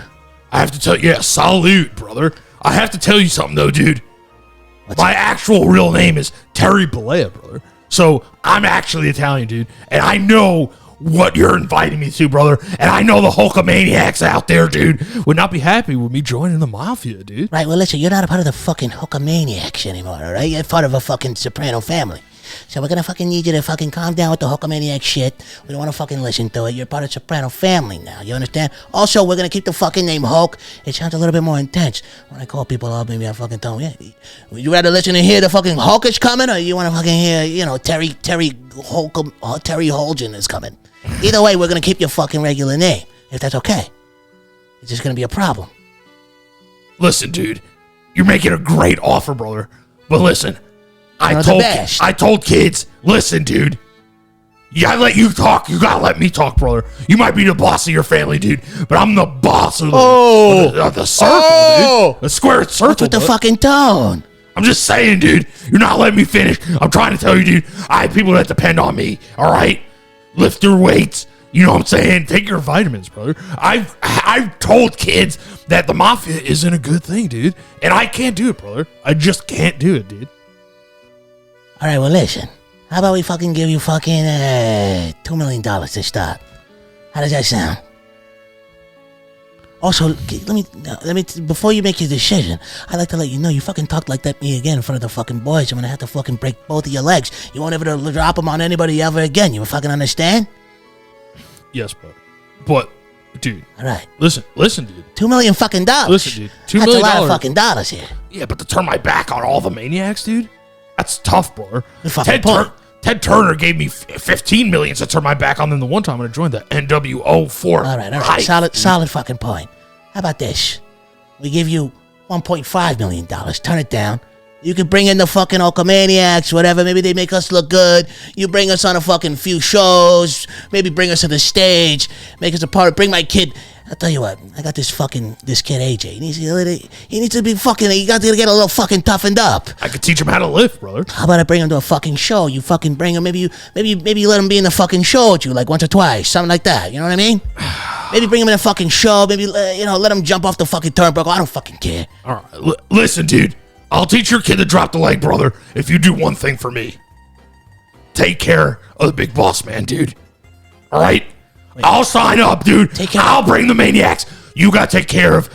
I have to tell you, salute, brother. I have to tell you something, though, dude. My actual real name is Terry Balea, brother. So I'm actually Italian, dude. And I know what you're inviting me to, brother. And I know the Hulkamaniacs out there, dude, Would not be happy with me joining the mafia, dude. Right, well, listen, you're not a part of the fucking Hulkamaniacs anymore, all right? You're part of a fucking Soprano family. So we're gonna fucking need you to fucking calm down with the Hulkamaniac shit. We don't wanna fucking listen to it. You're part of Soprano family now, you understand? Also, we're gonna keep the fucking name Hulk. It sounds a little bit more intense. When I call people up, maybe I fucking tell them, yeah, would you rather listen to hear the fucking Hulk is coming, or you wanna fucking hear, Terry Holgen is coming? Either way, we're gonna keep your fucking regular name, if that's okay. It's just gonna be a problem. Listen, dude. You're making a great offer, brother. But listen, I told kids, listen, dude. Yeah, I let you talk. You gotta let me talk, brother. You might be the boss of your family, dude, but I'm the boss of the circle, dude. The square circle. What's with the fucking tone? I'm just saying, dude. You're not letting me finish. I'm trying to tell you, dude. I have people that depend on me. All right, lift your weights. You know what I'm saying? Take your vitamins, brother. I've told kids that the mafia isn't a good thing, dude, and I can't do it, brother. I just can't do it, dude. All right, well, listen. How about we fucking give you fucking $2 million to start? How does that sound? Also, let me before you make your decision, I'd like to let you know you fucking talked like that to me again in front of the fucking boys. I'm gonna have to fucking break both of your legs. You won't ever drop them on anybody ever again. You fucking understand? Yes, brother. But, dude. All right. Listen, dude. $2 million fucking dollars. Listen, dude. $2 million. That's a lot of fucking dollars here. Yeah, but to turn my back on all the maniacs, dude, that's tough, brother. Ted Turner gave me $15 million to turn my back on them the one time when I joined the NWO for. All right. Solid fucking point. How about this? We give you $1.5 million. Turn it down. You can bring in the fucking Hulkamaniacs, whatever. Maybe they make us look good. You bring us on a fucking few shows. Maybe bring us to the stage. Make us a part. Bring my kid. I'll tell you what. I got this kid AJ. He needs to be fucking. You got to get a little fucking toughened up. I could teach him how to lift, brother. How about I bring him to a fucking show? You fucking bring him. Maybe you let him be in the fucking show with you like once or twice, something like that. You know what I mean? Maybe bring him in a fucking show. Maybe let him jump off the fucking turnbuckle. I don't fucking care. All right, listen, dude. I'll teach your kid to drop the leg, brother, if you do one thing for me. Take care of the big boss man, dude. All right? I'll sign up, dude. I'll bring the maniacs. You got to take care of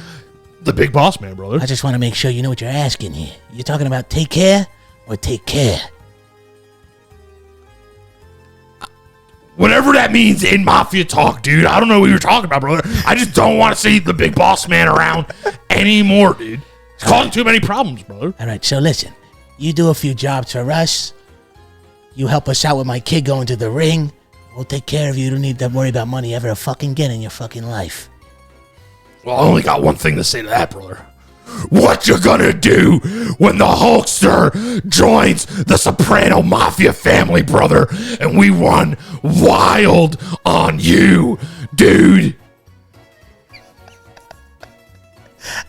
the big boss man, brother. I just want to make sure you know what you're asking here. You're talking about take care or take care? Whatever that means in mafia talk, dude. I don't know what you're talking about, brother. I just don't want to see the big boss man around anymore, dude. It's causing too many problems, brother. All right, so listen. You do a few jobs for us. You help us out with my kid going to the ring. We'll take care of you. You don't need to worry about money ever fucking again in your fucking life. Well, I only got one thing to say to that, brother. What you gonna do when the Hulkster joins the Soprano Mafia family, brother, and we run wild on you, dude?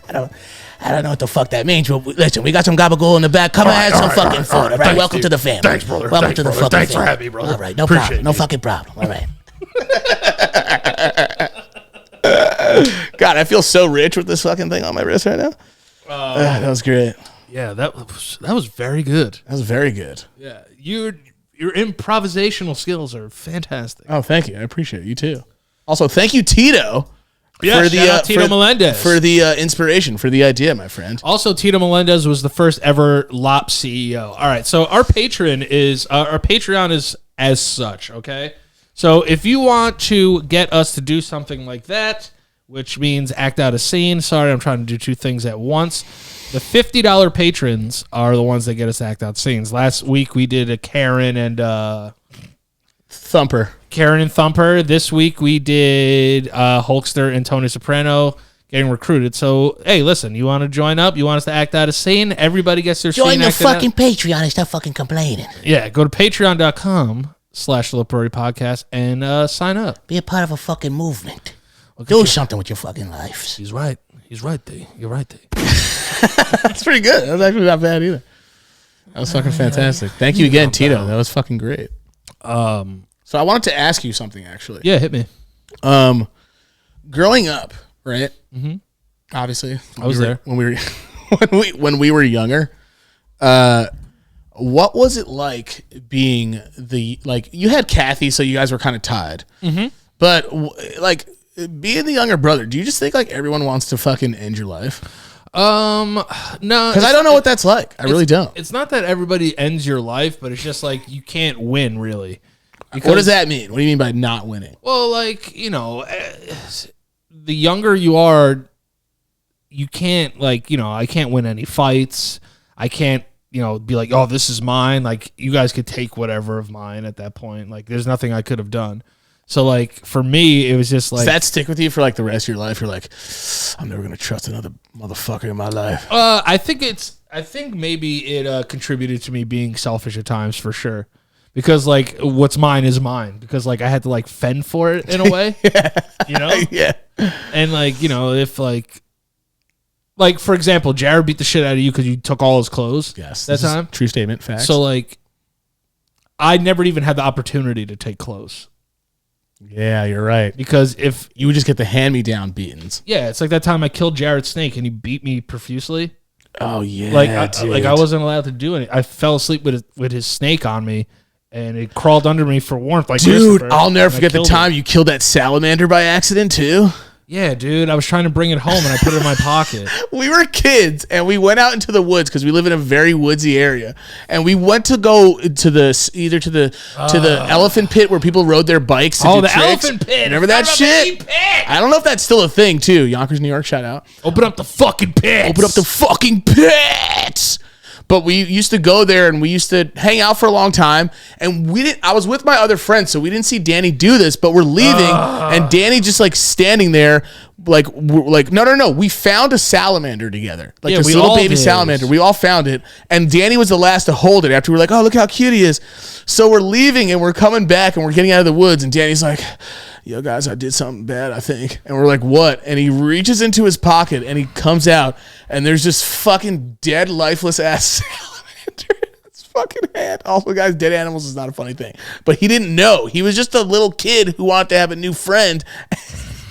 I don't know what the fuck that means, but listen, we got some gabagool in the back. Come and have some fucking fun, all right? Thanks, Welcome dude. to the family. Thanks, brother. Welcome Thanks, to the brother. fucking Thanks family. for having me, brother. All right, no Appreciate problem. it, No dude. fucking problem. All right. God, I feel so rich with this fucking thing on my wrist right now. That was great. Yeah, that was very good. That was very good. Yeah, your improvisational skills are fantastic. Oh, thank you. I appreciate it. You too. Also, thank you, Tito. Yeah, shout out Tito Melendez. For the inspiration, for the idea, my friend. Also, Tito Melendez was the first ever LOP CEO. All right, so our Patreon is as such, okay? So if you want to get us to do something like that, which means act out a scene. Sorry, I'm trying to do two things at once. The $50 patrons are the ones that get us to act out scenes. Last week we did a Karen and Thumper. This week we did Hulkster and Tony Soprano getting recruited. So, hey, listen, you want to join up? You want us to act out a scene? Everybody gets their Join scene the acted out. fucking Patreon and stop fucking complaining. Yeah, go to patreon.com/LoPriore podcast and sign up. Be a part of a fucking movement. Do something with your fucking lives. He's right. He's right, D. You're right, D. That's pretty good. That was actually not bad either. That was fucking fantastic. Thank you again, Tito. That was fucking great. So I wanted to ask you something, actually. Yeah, hit me. Growing up, right? Mm-hmm. Obviously, I was there when we were when we were younger. What was it like being you had Kathy, so you guys were kind of tied. Mm-hmm. But being the younger brother, do you just think like everyone wants to fucking end your life? No, because I don't know what that's like. I really don't. It's not that everybody ends your life, but it's just like you can't win, really. What does that mean? What do you mean by not winning? Well, the younger you are, you can't I can't win any fights. I can't, be like, oh, this is mine. Like, you guys could take whatever of mine at that point. Like, there's nothing I could have done. So, like, for me, it was just like... Does that stick with you for, like, the rest of your life? You're like, I'm never going to trust another motherfucker in my life. I think maybe it contributed to me being selfish at times, for sure. Because, like, what's mine is mine. Because, like, I had to, like, fend for it in a way. Yeah. Yeah. And, like, if, like, for example, Jared beat the shit out of you because you took all his clothes. Yes. That time. True statement. Facts. So, like, I never even had the opportunity to take clothes. Yeah, you're right. Because if you would just get the hand-me-down beatings. Yeah, it's like that time I killed Jared's snake and he beat me profusely. Oh yeah, I wasn't allowed to do anything. I fell asleep with his snake on me, and it crawled under me for warmth. Like, dude, I'll never forget the time you killed that salamander by accident too. Yeah, dude, I was trying to bring it home and I put it in my pocket. We were kids and we went out into the woods because we live in a very woodsy area, and we went to go to the elephant pit where people rode their bikes. To do the tricks. elephant pit! Remember that shit? I don't know if that's still a thing too. Yonkers, New York, shout out. Open up the fucking pits. Open up the fucking pits. But we used to go there and we used to hang out for a long time. And I was with my other friends, so we didn't see Danny do this, but we're leaving and Danny just like standing there no. We found a salamander together. Like this little baby salamander. We all found it. And Danny was the last to hold it after we were like, oh, look how cute he is. So we're leaving and we're coming back and we're getting out of the woods. And Danny's like, yo, guys, I did something bad, I think. And we're like, what? And he reaches into his pocket and he comes out and there's this fucking dead, lifeless ass salamander in his fucking hand. Also, guys, dead animals is not a funny thing. But he didn't know. He was just a little kid who wanted to have a new friend.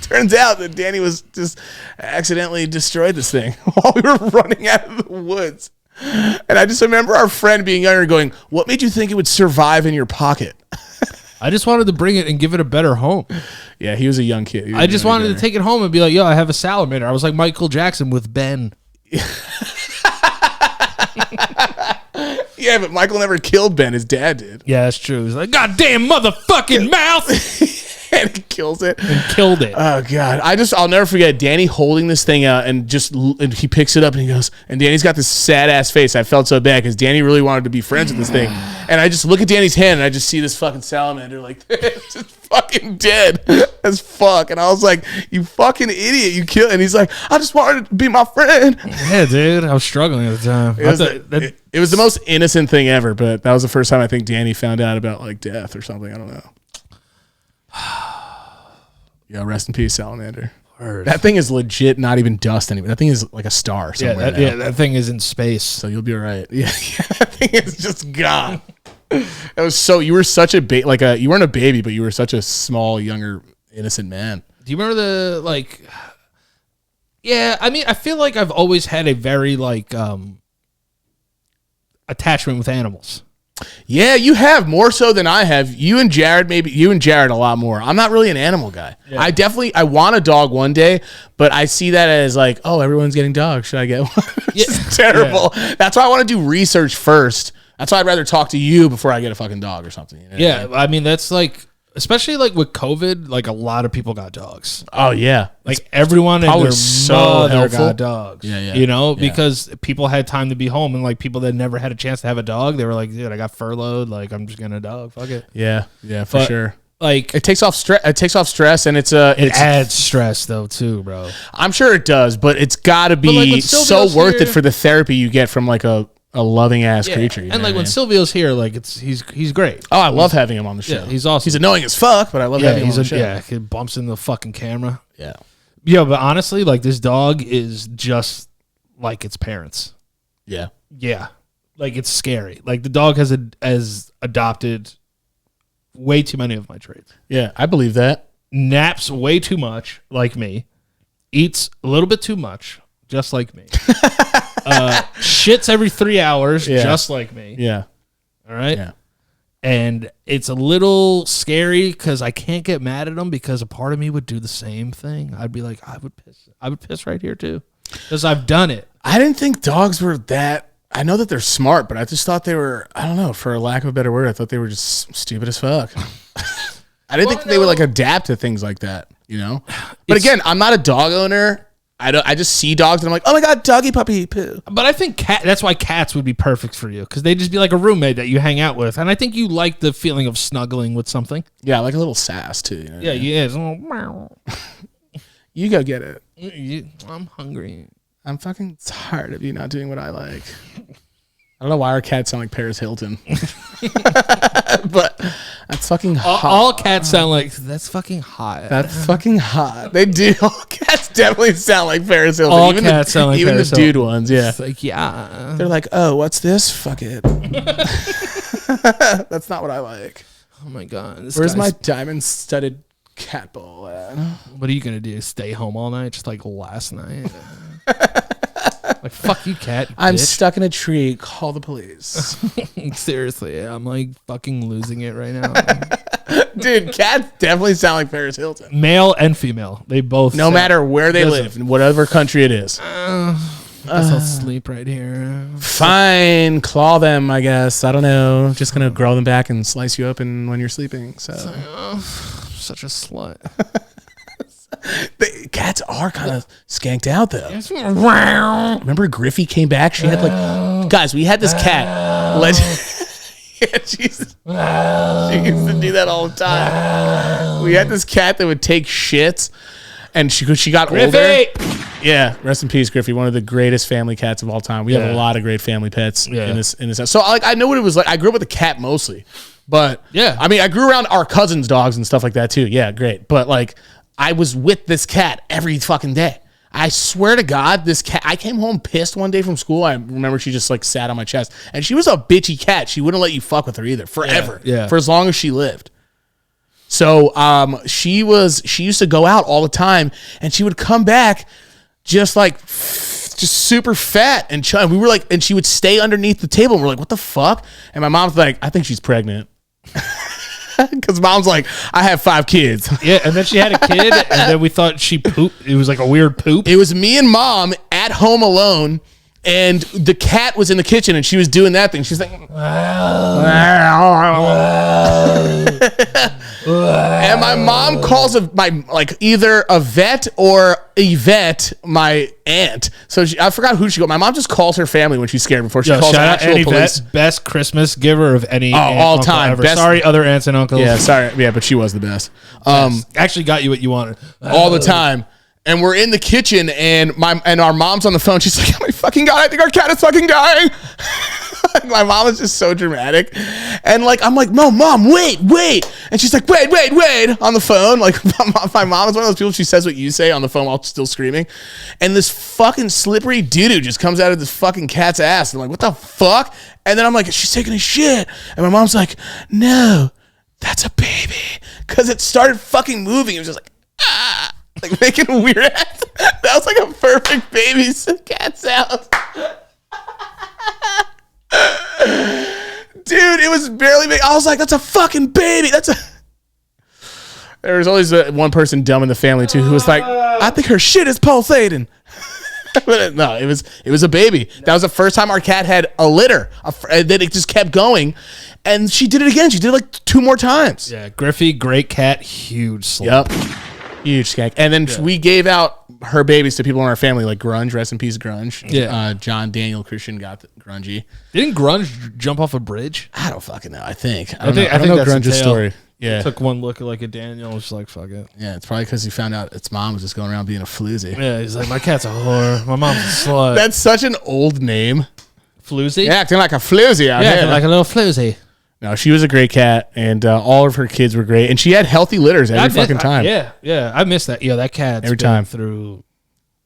Turns out that Danny was just accidentally destroyed this thing while we were running out of the woods. And I just remember our friend being younger going, what made you think it would survive in your pocket? I just wanted to bring it and give it a better home. Yeah, he was a young kid. I just wanted to take it home and be like, yo, I have a salamander. I was like Michael Jackson with Ben. Yeah, but Michael never killed Ben. His dad did. Yeah, that's true. He's like, goddamn motherfucking mouth. And he kills it. And killed it. Oh God. I'll never forget Danny holding this thing out and he picks it up and he goes, and Danny's got this sad ass face. I felt so bad because Danny really wanted to be friends with this thing. And I just look at Danny's hand and I just see this fucking salamander like it's just fucking dead as fuck. And I was like, you fucking idiot, you killed. And he's like, I just wanted to be my friend. Yeah, dude. I was struggling at the time. It was the most innocent thing ever, but that was the first time I think Danny found out about like death or something. I don't know. Yeah, rest in peace, salamander. Word. That thing is legit, not even dust anymore. That thing is like a star somewhere. That thing is in space. So you'll be all right. Yeah, that thing is just gone. That was so. You were such a you weren't a baby, but you were such a small, younger, innocent man. Do you remember the like? Yeah, I mean, I feel like I've always had a very like attachment with animals. Yeah, you have more so than I have. You and Jared a lot more. I'm not really an animal guy. Yeah. I want a dog one day, but I see that as like, oh, everyone's getting dogs. Should I get one? It's terrible. Yeah. That's why I want to do research first. That's why I'd rather talk to you before I get a fucking dog or something. You know yeah, what I mean that's like, especially like with COVID, like a lot of people got dogs. Oh yeah, like everyone and their mother helpful. Got dogs. Yeah. You know, because people had time to be home, and like people that never had a chance to have a dog, they were like, dude, I got furloughed. Like I'm just getting a dog. Fuck it. Yeah, for sure. Like it takes off stress, and it adds stress though too, bro. I'm sure it does, but it's got to be so worth it for the therapy you get from like a loving ass creature. And like when Silvio's here, like he's great. Oh, I love having him on the show. Yeah, he's awesome. He's annoying as fuck, but I love having him on the show. Yeah, he bumps in the fucking camera. Yeah. Yeah, but honestly, like this dog is just like its parents. Yeah. Yeah. Like it's scary. Like the dog has adopted way too many of my traits. Yeah, I believe that. Naps way too much, like me. Eats a little bit too much, just like me. Shits every 3 hours, just like me. Yeah. All right. Yeah. And it's a little scary because I can't get mad at him because a part of me would do the same thing. I'd be like, I would piss right here too, because I've done it. I didn't think dogs were that. I know that they're smart, but I just thought they were. I don't know. For a lack of a better word, I thought they were just stupid as fuck. I didn't think they would like adapt to things like that. You know. But again, I'm not a dog owner. I just see dogs and I'm like, oh my God, doggy puppy poo. But I think that's why cats would be perfect for you, because they'd just be like a roommate that you hang out with. And I think you like the feeling of snuggling with something. Yeah, like a little sass too. You know? Yeah. It's a little, meow. You go get it. I'm hungry. I'm fucking tired of you not doing what I like. I don't know why our cats sound like Paris Hilton. But that's fucking hot. All cats sound like, that's fucking hot. That's fucking hot. They do. All cats definitely sound like Paris Hilton. All cats sound like Paris Hilton. Even the dude ones, yeah. It's like, yeah. They're like, oh, what's this? Fuck it. That's not what I like. Oh my God. Where's my diamond-studded cat ball at? What are you going to do? Stay home all night just like last night? Like, fuck you, cat. I'm bitch. stuck in a tree. Call the police. Seriously, I'm like fucking losing it right now. Dude, cats definitely sound like Paris Hilton. Male and female. They both. No matter where they live, in whatever country it is. I'll sleep right here. Fine. Claw them, I guess. I don't know. Just going to grow them back and slice you open when you're sleeping. So, such a slut. Cats are kind of skanked out though. Remember Griffey came back? She had like, guys, we had this cat. Yeah, she used to do that all the time. We had this cat that would take shits, and she got older. Yeah, rest in peace, Griffey. One of the greatest family cats of all time. We have a lot of great family pets in this house. So like, I know what it was like. I grew up with a cat mostly, but I mean, I grew around our cousins' dogs and stuff like that too. Yeah, great. But like, I was with this cat every fucking day. I swear to God, this cat, I came home pissed one day from school. I remember she just like sat on my chest, and she was a bitchy cat. She wouldn't let you fuck with her either forever. Yeah. For as long as she lived. So she used to go out all the time, and she would come back just super fat and we were like, and she would stay underneath the table, and we're like, what the fuck? And my mom's like, I think she's pregnant. Because mom's like, I have 5 kids. Yeah, and then she had a kid, and then we thought she pooped. It was like a weird poop. It was me and mom at home alone, And the cat was in the kitchen, and she was doing that thing. She's like, and my mom calls either a vet or Yvette, my aunt. So I forgot who she called. My mom just calls her family when she's scared before she calls shout out actual Annie police. Vet, best Christmas giver of any all uncle time. ever. Best, sorry, other aunts and uncles. Yeah, sorry. Yeah, but she was the best. Actually got you what you wanted. All the time. And we're in the kitchen, and our mom's on the phone. She's like, "Oh my fucking God, I think our cat is fucking dying." My mom is just so dramatic. And I'm like, "No, Mom, wait. And she's like, wait on the phone. Like, my mom is one of those people, she says what you say on the phone while still screaming. And this fucking slippery doo-doo just comes out of this fucking cat's ass. And I'm like, what the fuck? And then I'm like, she's taking a shit. And my mom's like, no, that's a baby. Because it started fucking moving. It was just like, ah. Like making a weird ass. That was like a perfect baby cat sound. Dude, it was barely big. I was like, that's a fucking baby. There was always one person dumb in the family too who was like, I think her shit is pulsating. But no, it was a baby. That was the first time our cat had a litter. Then it just kept going. And she did it again. She did it like 2 more times. Yeah, Griffey, great cat, huge slut. Yep. Huge skank. And then we gave out her babies to people in our family, like Grunge, rest in peace, Grunge. Yeah. John, Daniel, Christian got the Grungy. Didn't Grunge jump off a bridge? I don't fucking know. I think I think know that's the Grunge's tale. story. Yeah. Took one look at like a Daniel and was like, fuck it. Yeah, it's probably because he found out its mom was just going around being a floozy. Yeah, he's like, my cat's a whore. My mom's a slut. That's such an old name. Floozy? Yeah, acting like a floozy out here. Yeah, like a little floozy. No, she was a great cat, and all of her kids were great, and she had healthy litters every fucking time. Yeah, I miss that. Yeah, that cat's Every been time. through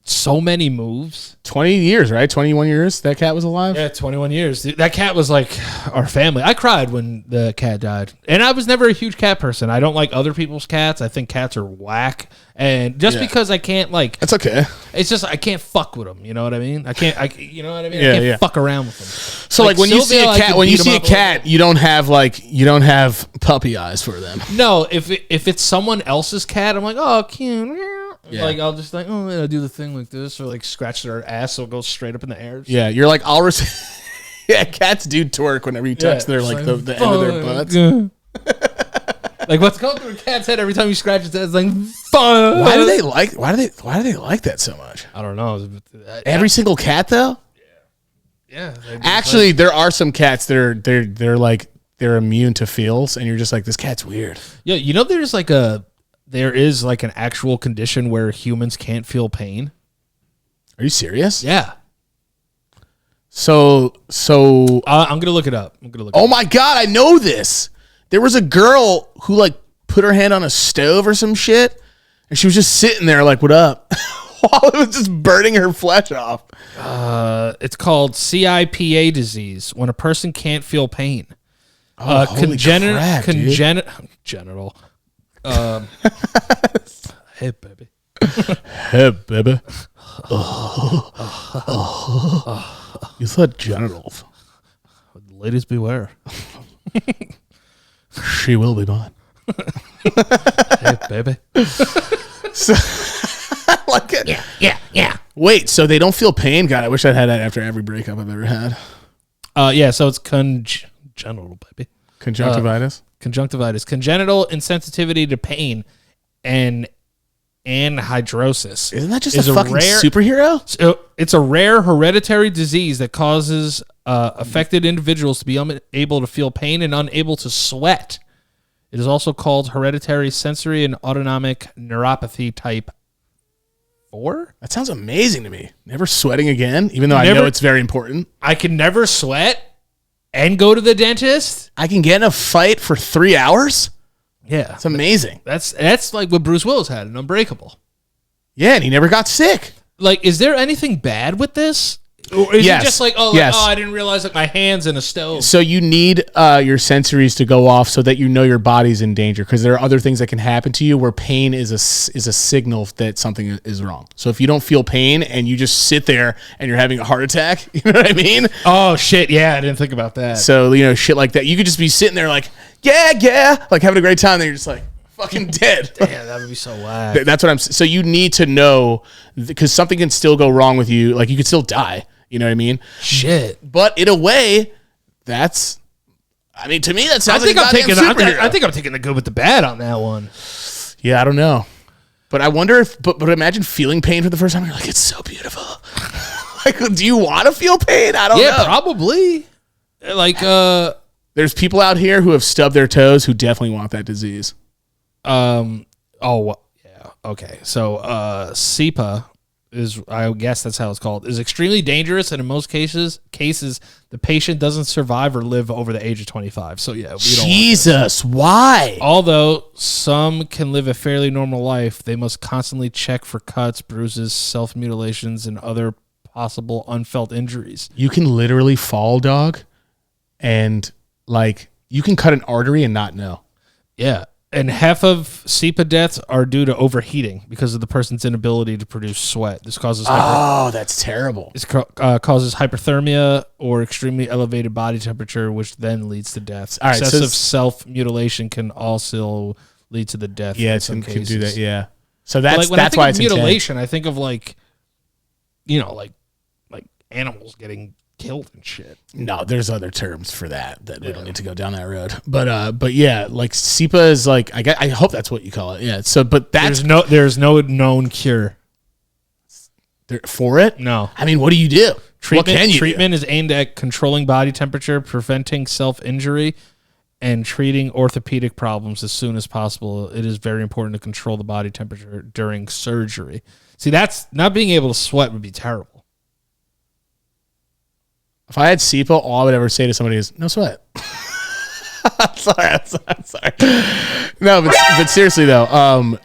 so many moves. 20 years, right? 21 years that cat was alive? Yeah, 21 years. That cat was like our family. I cried when the cat died. And I was never a huge cat person. I don't like other people's cats. I think cats are whack. And just because I can't That's okay. it's just I can't fuck with them. You know what I mean? You know what I mean? Yeah, I can't fuck around with them. So like when you see Sylvia, a cat, you don't have puppy eyes for them. No, if it's someone else's cat, I'm like, oh, cute. Yeah. Like I'll just I'll do the thing like this, or like scratch their ass so it goes straight up in the air. Yeah, you're like yeah, cats do twerk whenever you touch their the end of their butts. Like what's going through a cat's head every time you scratch its head? It's like, fuck. Why do they like that so much? I don't know. Every single cat though? Yeah. Actually, there are some cats that are they're immune to feels, and you're just like, this cat's weird. Yeah, you know there is like an actual condition where humans can't feel pain. Are you serious? Yeah. So I'm gonna look it up. oh my God, I know this. There was a girl who like put her hand on a stove or some shit, and she was just sitting there like, what up? While it was just burning her flesh off. It's called CIPA disease, when a person can't feel pain. Holy crap, dude. Genital. Hey, baby. Hey, baby. You said genitals. Ladies beware. She will be mine. Hey, baby. So, like it. Yeah. Wait, so they don't feel pain? God, I wish I'd had that after every breakup I've ever had. Yeah, so it's congenital, baby. Conjunctivitis? Conjunctivitis. Congenital insensitivity to pain and anhidrosis. Isn't that just a fucking superhero? So it's a rare hereditary disease that causes affected individuals to be unable to feel pain and unable to sweat. It is also called hereditary sensory and autonomic neuropathy type 4. That sounds amazing to me. Never sweating again, even though I know it's very important. I can never sweat and go to the dentist. I can get in a fight for 3 hours? Yeah. It's amazing. That's like what Bruce Willis had in Unbreakable. Yeah, and he never got sick. Like, is there anything bad with this? Or is it just like, I didn't realize like my hand's in a stove. So you need your sensories to go off so that you know your body's in danger, because there are other things that can happen to you where pain is a signal that something is wrong. So if you don't feel pain and you just sit there and you're having a heart attack, you know what I mean? Oh shit, yeah, I didn't think about that. So, shit like that. You could just be sitting there like, yeah, like having a great time, then you're just like fucking dead. Damn, that would be so whack. That's what so you need to know, because something can still go wrong with you. Like you could still die. You know what I mean? Shit. But in a way, that's. I mean, to me, that sounds like I think I'm taking the good with the bad on that one. Yeah, I don't know. But I wonder if, but imagine feeling pain for the first time. You're like, it's so beautiful. Like, do you want to feel pain? I don't know. Yeah, probably. Like, there's people out here who have stubbed their toes who definitely want that disease. yeah. Okay. So, SEPA is, I guess that's how it's called, is extremely dangerous, and in most cases, the patient doesn't survive or live over the age of 25. So, yeah. We don't Jesus, why? Although some can live a fairly normal life, they must constantly check for cuts, bruises, self-mutilations, and other possible unfelt injuries. You can literally fall, dog, and like you can cut an artery and not know. Yeah. And half of SEPA deaths are due to overheating because of the person's inability to produce sweat. This causes that's terrible. This causes hyperthermia or extremely elevated body temperature, which then leads to death. All right, excessive self-mutilation can also lead to the death. Yeah, in some it cases. can do that. Yeah. So that's when that's I think why of it's mutilation. I think of like animals getting killed and shit. No, there's other terms for that we don't need to go down that road. But yeah, like SEPA is like I hope that's what you call it. Yeah. So, but that's there's no known cure for it. No. I mean, what do you do? What can you treatment is aimed at controlling body temperature, preventing self-injury, and treating orthopedic problems as soon as possible. It is very important to control the body temperature during surgery. See, that's not being able to sweat would be terrible. If I had SEPA, all I would ever say to somebody is, no sweat. I'm sorry. No, but seriously, though,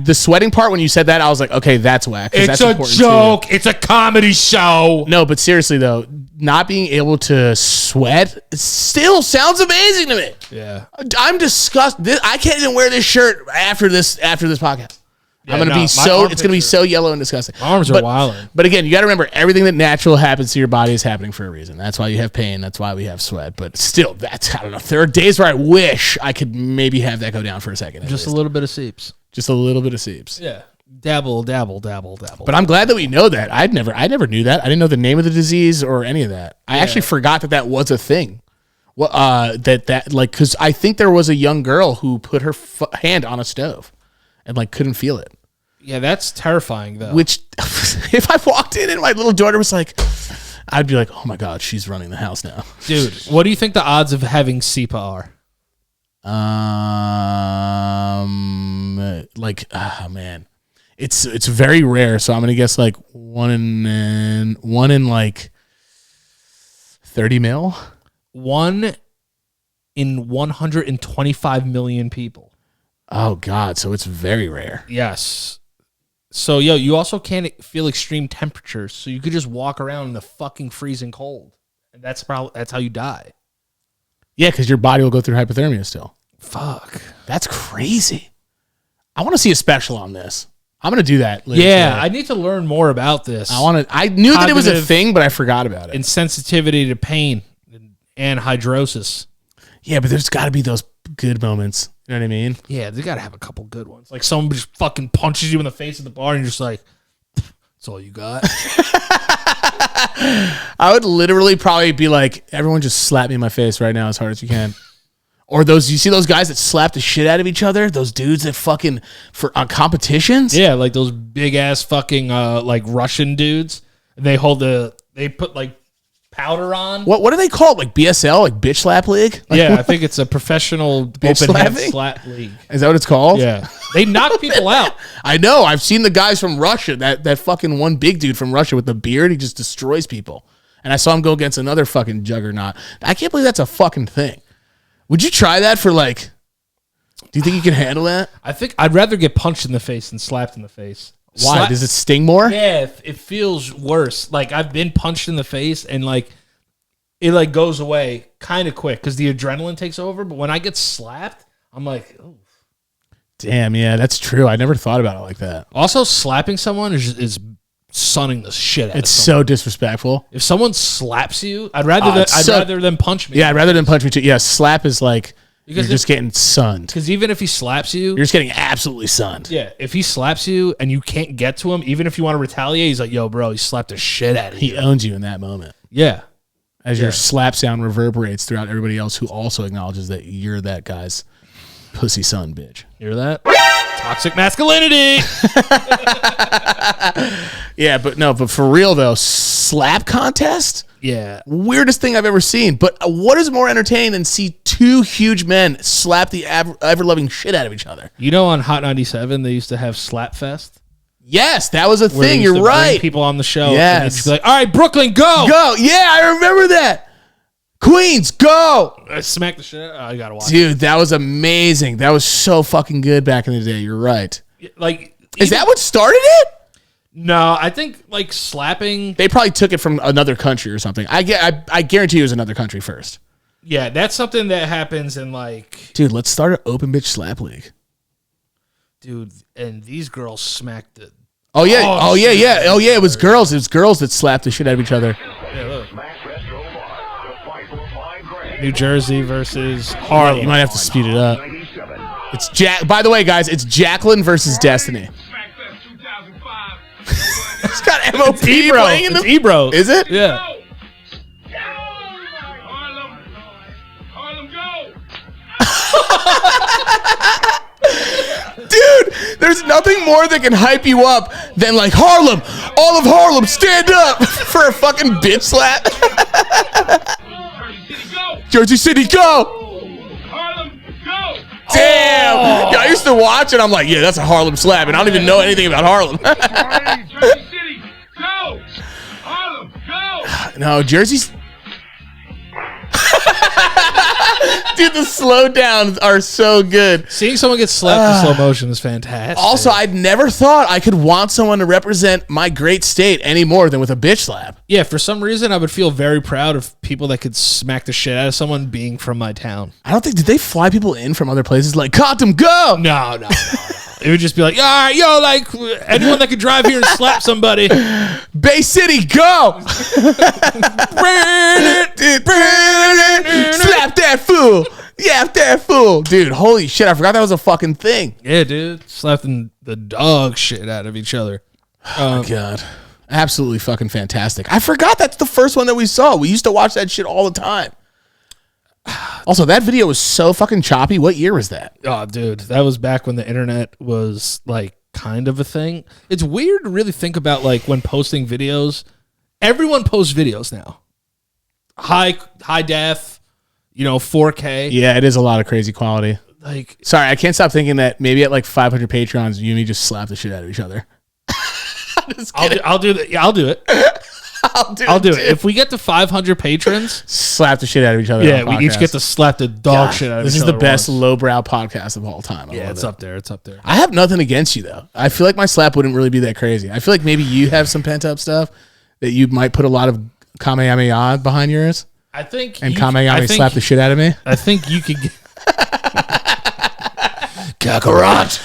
the sweating part, when you said that, I was like, okay, that's whack. It's a joke. Too. It's a comedy show. No, but seriously, though, not being able to sweat still sounds amazing to me. Yeah. I'm disgusted. I can't even wear this shirt after this podcast. Yeah, I'm gonna be so. It's gonna be so yellow and disgusting. My arms are wilding. But again, you got to remember, everything that natural happens to your body is happening for a reason. That's why you have pain. That's why we have sweat. But still, I don't know. There are days where I wish I could maybe have that go down for a second. Just a little bit of seeps. Just a little bit of seeps. Yeah. Dabble. But I'm glad that we know that. I never knew that. I didn't know the name of the disease or any of that. I actually forgot that was a thing. Well, because I think there was a young girl who put her hand on a stove and like couldn't feel it. Yeah, that's terrifying though. Which, if I walked in and my little daughter was like, I'd be like, oh my God, she's running the house now. Dude, what do you think the odds of having SEPA are? Man, it's very rare. So I'm gonna guess like one in like 30 mil. 1 in 125 million people. Oh God, so it's very rare. Yes. So you also can't feel extreme temperatures, so you could just walk around in the fucking freezing cold, and that's how you die. Yeah, because your body will go through hypothermia still. Fuck, that's crazy. I want to see a special on this. I'm gonna do that later. Yeah, today. I need to learn more about this. I knew that it was a thing, but I forgot about it. Insensitivity to pain and hydrosis. Yeah, but there's got to be those good moments. You know what I mean? Yeah, they got to have a couple good ones. Like someone just fucking punches you in the face at the bar and you're just like, that's all you got? I would literally probably be like, everyone just slap me in my face right now as hard as you can. Or you see those guys that slap the shit out of each other? Those dudes that fucking, on competitions? Yeah, like those big ass fucking, like Russian dudes. They put like powder on. What are they called? Like BSL, like bitch slap league? Like, yeah, I think it's a professional open hand slap league. Is that what it's called? Yeah, they knock people out. I know. I've seen the guys from Russia. That fucking one big dude from Russia with the beard. He just destroys people. And I saw him go against another fucking juggernaut. I can't believe that's a fucking thing. Would you try that for like? Do you think you can handle that? I think I'd rather get punched in the face than slapped in the face. Why? Does it sting more? Yeah, it feels worse. Like I've been punched in the face and like it like goes away kind of quick because the adrenaline takes over. But when I get slapped, I'm like, oh. Damn, yeah, that's true. I never thought about it like that. Also, slapping someone is sunning the shit out of someone. It's so disrespectful. If someone slaps you, I'd rather them punch me. Yeah, I'd rather than punch me too. Yeah, slap is like You're just getting sunned. Because even if he slaps you, You're just getting absolutely sunned. yeah, if he slaps you and you can't get to him, even if you want to retaliate, he's like, yo, bro, he slapped the shit out of you. He owns you in that moment. Yeah. As your slap sound reverberates throughout everybody else who also acknowledges that you're that guy's pussy son, bitch. Hear that? Toxic masculinity. Yeah, but for real though, slap contest? Yeah. Weirdest thing I've ever seen. But what is more entertaining than see two huge men slap the ever-loving shit out of each other? You know, on Hot 97, they used to have Slap Fest. Yes, that was a Where they thing. used to You're bring right. people on the show. Yes. And they'd just be like, all right, Brooklyn, go. Go. Yeah, I remember that. Queens, go. Smack the shit out. I got to watch Dude, that was amazing. That was so fucking good back in the day. You're right. it. Like, Is that what started it? No, I think, like, slapping. They probably took it from another country or something. I guarantee it was another country first. Yeah, that's something that happens in, like. Dude, let's start an open bitch slap league. Dude, and these girls smacked it. Oh yeah, it was girls. It was girls that slapped the shit out of each other. Yeah, look. New Jersey versus Harlem. You might have to speed it up. It's By the way, guys, it's Jacqueline versus Destiny. It's got MOP playing in the. It's Ebro. Is it? Yeah. Dude, there's nothing more that can hype you up than like Harlem. All of Harlem, stand up for a fucking bitch slap. Jersey City, go! Harlem, go! Damn! Yeah, I used to watch it. I'm like, yeah, that's a Harlem slap, and I don't even know anything about Harlem. Jersey City, go! Harlem, go! No, Jersey's. Dude, the slowdowns are so good. Seeing someone get slapped in slow motion is fantastic. Also, I'd never thought I could want someone to represent my great state any more than with a bitch slap. Yeah, for some reason, I would feel very proud of people that could smack the shit out of someone being from my town. I don't think, did they fly people in from other places like, Compton, go! No. It would just be like, all right, yo, like, anyone that could drive here and slap somebody. Bay City, go! Slap that fool! Yeah, that fool! Dude, holy shit, I forgot that was a fucking thing. Yeah, dude. Slapping the dog shit out of each other. Oh, God. Absolutely fucking fantastic. I forgot that's the first one that we saw. We used to watch that shit all the time. Also, that video was so fucking choppy. What year was that? Oh, dude. That was back when the internet was, like, kind of a thing. It's weird to really think about, like, when posting videos. Everyone posts videos now. High def, 4K. Yeah, it is a lot of crazy quality. Like, sorry, I can't stop thinking that maybe at like 500 Patreons, you and me just slap the shit out of each other. I'll do that. Yeah, I'll do it. I'll do it. If we get to 500 patrons, slap the shit out of each other. Yeah, we each get to slap the dog shit out of each other. This is the best lowbrow podcast of all time. Yeah, it's up there. It's up there. I have nothing against you though. I feel like my slap wouldn't really be that crazy. I feel like maybe you have some pent up stuff that you might put a lot of Kamehameha behind yours. I think Kamehameha slap the shit out of me. I think you could get Kakarot.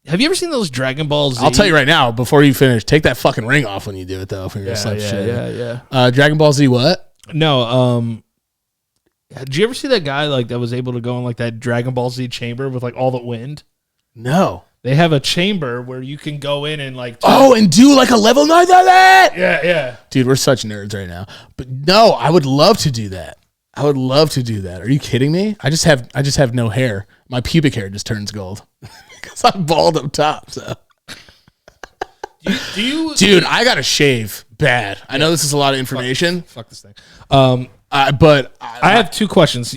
Have you ever seen those Dragon Ball Z? I'll tell you right now, before you finish, take that fucking ring off when you do it though. If you're gonna slap shit. Yeah. Dragon Ball Z what? No, did you ever see that guy like that was able to go in like that Dragon Ball Z chamber with like all the wind? No. They have a chamber where you can go in and like and do like a level 9 of that. Yeah. Dude, we're such nerds right now. But no, I would love to do that. Are you kidding me? I just have no hair. My pubic hair just turns gold because I'm bald up top. So, dude, I gotta shave bad. I know this is a lot of information. Fuck this thing. But I have two questions.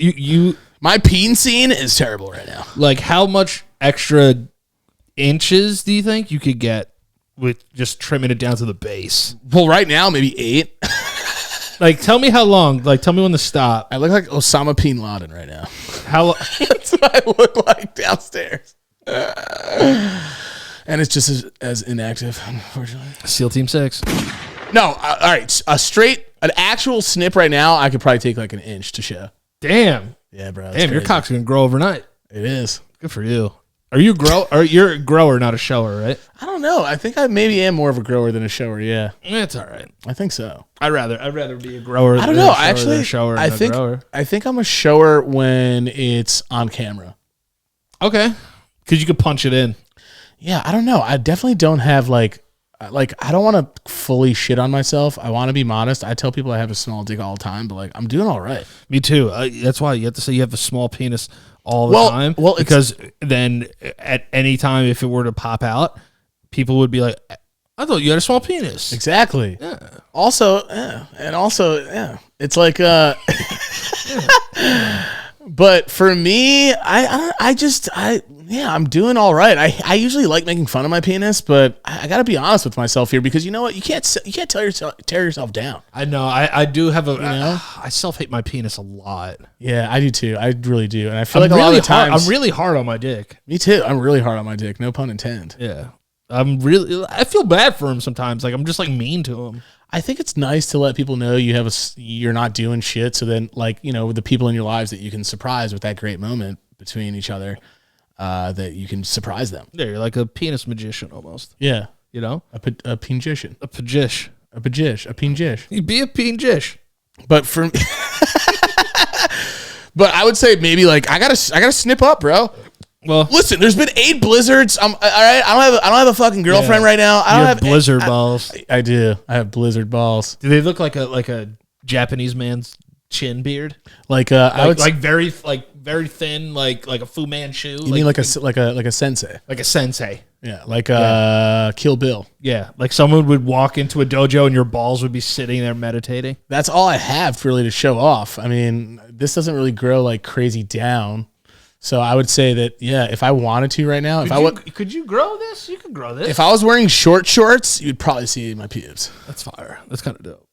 My peen scene is terrible right now. Like, how much extra inches do you think you could get with just trimming it down to the base? Well, right now maybe 8. Like, tell me how long. Like, tell me when to stop. I look like Osama bin Laden right now. That's what I look like downstairs. And it's just as inactive, unfortunately. SEAL Team 6. No, all right. An actual snip right now, I could probably take like an inch to show. Damn. Yeah, bro. Damn, your cock's going to grow overnight. It is. Good for you. Are you you're a grower, not a shower, right? I don't know. I think I maybe am more of a grower than a shower. Yeah, It's all right. I think so. I'd rather be a grower. I don't than know. a shower Actually, than a shower I and a think grower. I think I'm a shower when it's on camera. Okay, because you could punch it in. Yeah, I don't know. I definitely don't have like I don't want to fully shit on myself. I want to be modest. I tell people I have a small dick all the time, but like I'm doing all right. Me too. That's why you have to say you have a small penis all the time. Well, because then at any time, if it were to pop out, people would be like, "I thought you had a small penis." Exactly. Yeah. Also, it's like But for me, I'm doing all right. I usually like making fun of my penis, but I got to be honest with myself here because you know what? You can't tear yourself down. I know. I do have a. know? I self-hate my penis a lot. Yeah, I do too. I really do, and I feel like a lot of the times I'm really hard on my dick. Me too. I'm really hard on my dick. No pun intended. Yeah. I feel bad for him sometimes. Like I'm just like mean to him. I think it's nice to let people know you're not doing shit. So then, like, you know, the people in your lives that you can surprise with that great moment between each other, that you can surprise them. Yeah, you're like a penis magician almost. Yeah, You know, a pingician, a pagish. a pingish. You'd be a pingish. But for, but I would say maybe like I gotta snip up, bro. Well, Listen, there's been 8 blizzards. All right. I don't have a fucking girlfriend right now. I you don't have have blizzard balls. I do. I have blizzard balls. Do they look like a Japanese man's chin beard? I would Like very thin, like a Fu Manchu. You mean like a sensei? like a sensei? Yeah, like Kill Bill. Yeah, like someone would walk into a dojo and your balls would be sitting there meditating. That's all I have really to show off. I mean, this doesn't really grow like crazy down. So I would say that if I wanted to right now, Could you grow this? You could grow this. if I was wearing short shorts, you'd probably see my pubes. That's fire. That's kind of dope.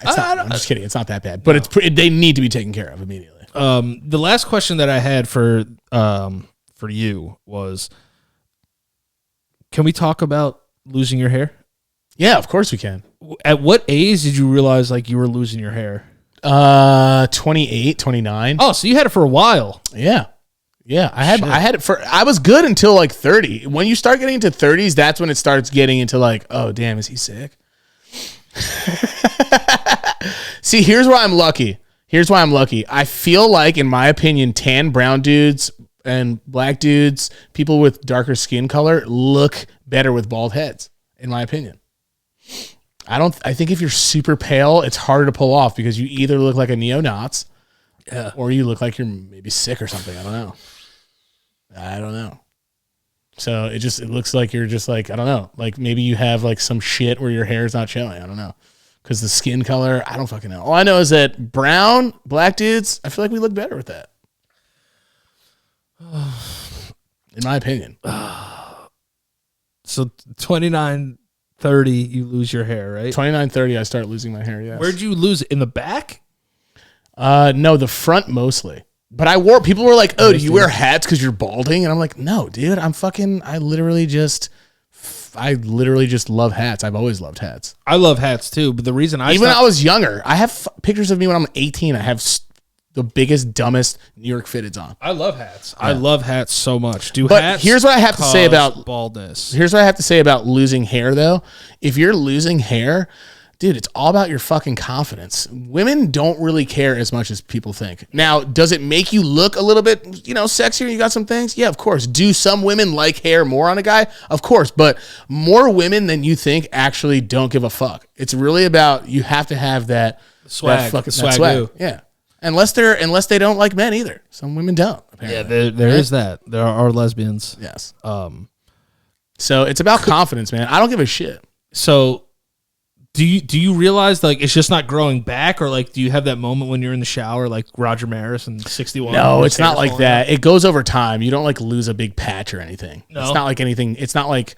I'm just kidding. It's not that bad, but they need to be taken care of immediately. The last question that I had for you was, can we talk about losing your hair? Yeah, of course we can. At what age did you realize like you were losing your hair? 28, 29. Oh, so you had it for a while. Yeah. I had it I was good until like 30. When you start getting into 30s, that's when it starts getting into like, oh damn, is he sick? See, here's why I'm lucky. I feel like, in my opinion, tan brown dudes and black dudes, people with darker skin color, look better with bald heads, in my opinion. I think if you're super pale, it's harder to pull off because you either look like a neo-Nazi, or you look like you're maybe sick or something. I don't know. So it looks like you're just like, I don't know, like maybe you have like some shit where your hair is not showing. I don't know. Because the skin color, I don't fucking know. All I know is that black dudes, I feel like we look better with that. In my opinion. So 29, 30, you lose your hair, right? 29, 30, I start losing my hair, yes. Where'd you lose it? In the back? No, the front mostly. But people were like, oh, do you wear hats because you're balding? And I'm like, no, dude, I literally just love hats. I've always loved hats. I love hats too, but the reason Even when I was younger, I have pictures of me when I'm 18. I have the biggest, dumbest New York fitteds on. I love hats. Yeah. I love hats so much. But here's what I have to say about baldness. Here's what I have to say about losing hair, though. If you're losing hair, dude, it's all about your fucking confidence. Women don't really care as much as people think. Now, does it make you look a little bit, sexier? You got some things? Yeah, of course. Do some women like hair more on a guy? Of course. But more women than you think actually don't give a fuck. It's really about, you have to have that swag. That swag. Yeah. Unless they don't like men either. Some women don't, apparently. Yeah, there is that. There are lesbians. Yes. So it's about confidence, man. I don't give a shit. So do you realize like it's just not growing back, or like do you have that moment when you're in the shower like Roger Maris in 61? No, it's not like that. It goes over time. You don't like lose a big patch or anything. No. It's not like anything. It's not like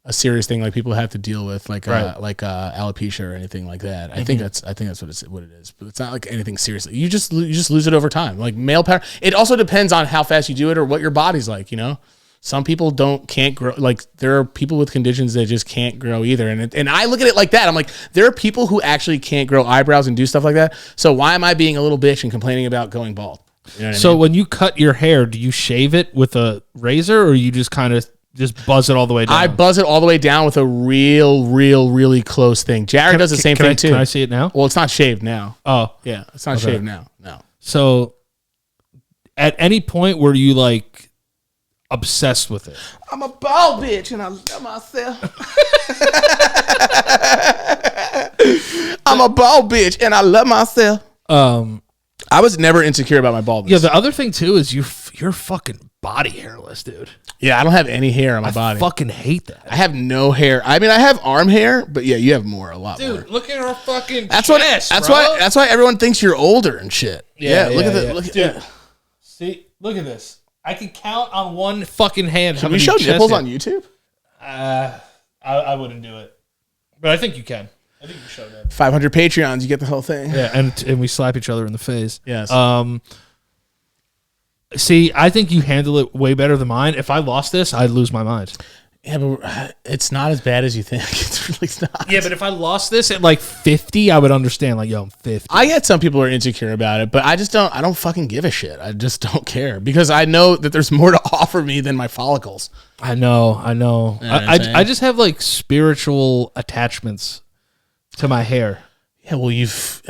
a serious thing like people have to deal with like alopecia or anything like that. I think that's what it is. But it's not like anything seriously. You just lose it over time. Like male pattern. It also depends on how fast you do it or what your body's like, Some people can't grow. Like there are people with conditions that just can't grow either. And I look at it like that. I'm like, there are people who actually can't grow eyebrows and do stuff like that. So why am I being a little bitch and complaining about going bald? You know what I So mean? when you cut your hair, do you shave it with a razor, or you just kind of just buzz it all the way down? I buzz it all the way down with a really close thing. Jared does the same thing too. Can I see it now? Well, it's not shaved now. Oh, Yeah, it's not shaved now. No. so at any point were you like obsessed with it? I'm a bald bitch and I love myself. I'm a bald bitch and I love myself. I was never insecure about my baldness. Yeah. The other thing too is you're fucking body hairless, dude. Yeah, I don't have any hair on my body. I fucking hate that. I have no hair. I mean, I have arm hair, but yeah, you have a lot more. Look at our fucking That's why everyone thinks you're older and shit. Yeah, look at the look at Dude. See, look at this. I can count on one fucking hand. Can we show nipples on YouTube? I wouldn't do it, but I think you can. I think you show that. 500 Patreons, you get the whole thing. Yeah, and we slap each other in the face. Yes. See, I think you handle it way better than mine. If I lost this, I'd lose my mind. Yeah, but it's not as bad as you think. It's really not. Yeah, but if I lost this at like 50, I would understand. Like, yo, I'm 50. I get some people are insecure about it, but I don't fucking give a shit. I just don't care because I know that there's more to offer me than my follicles. I know. You know what I'm saying? I just have like spiritual attachments to my hair. Yeah, well, you've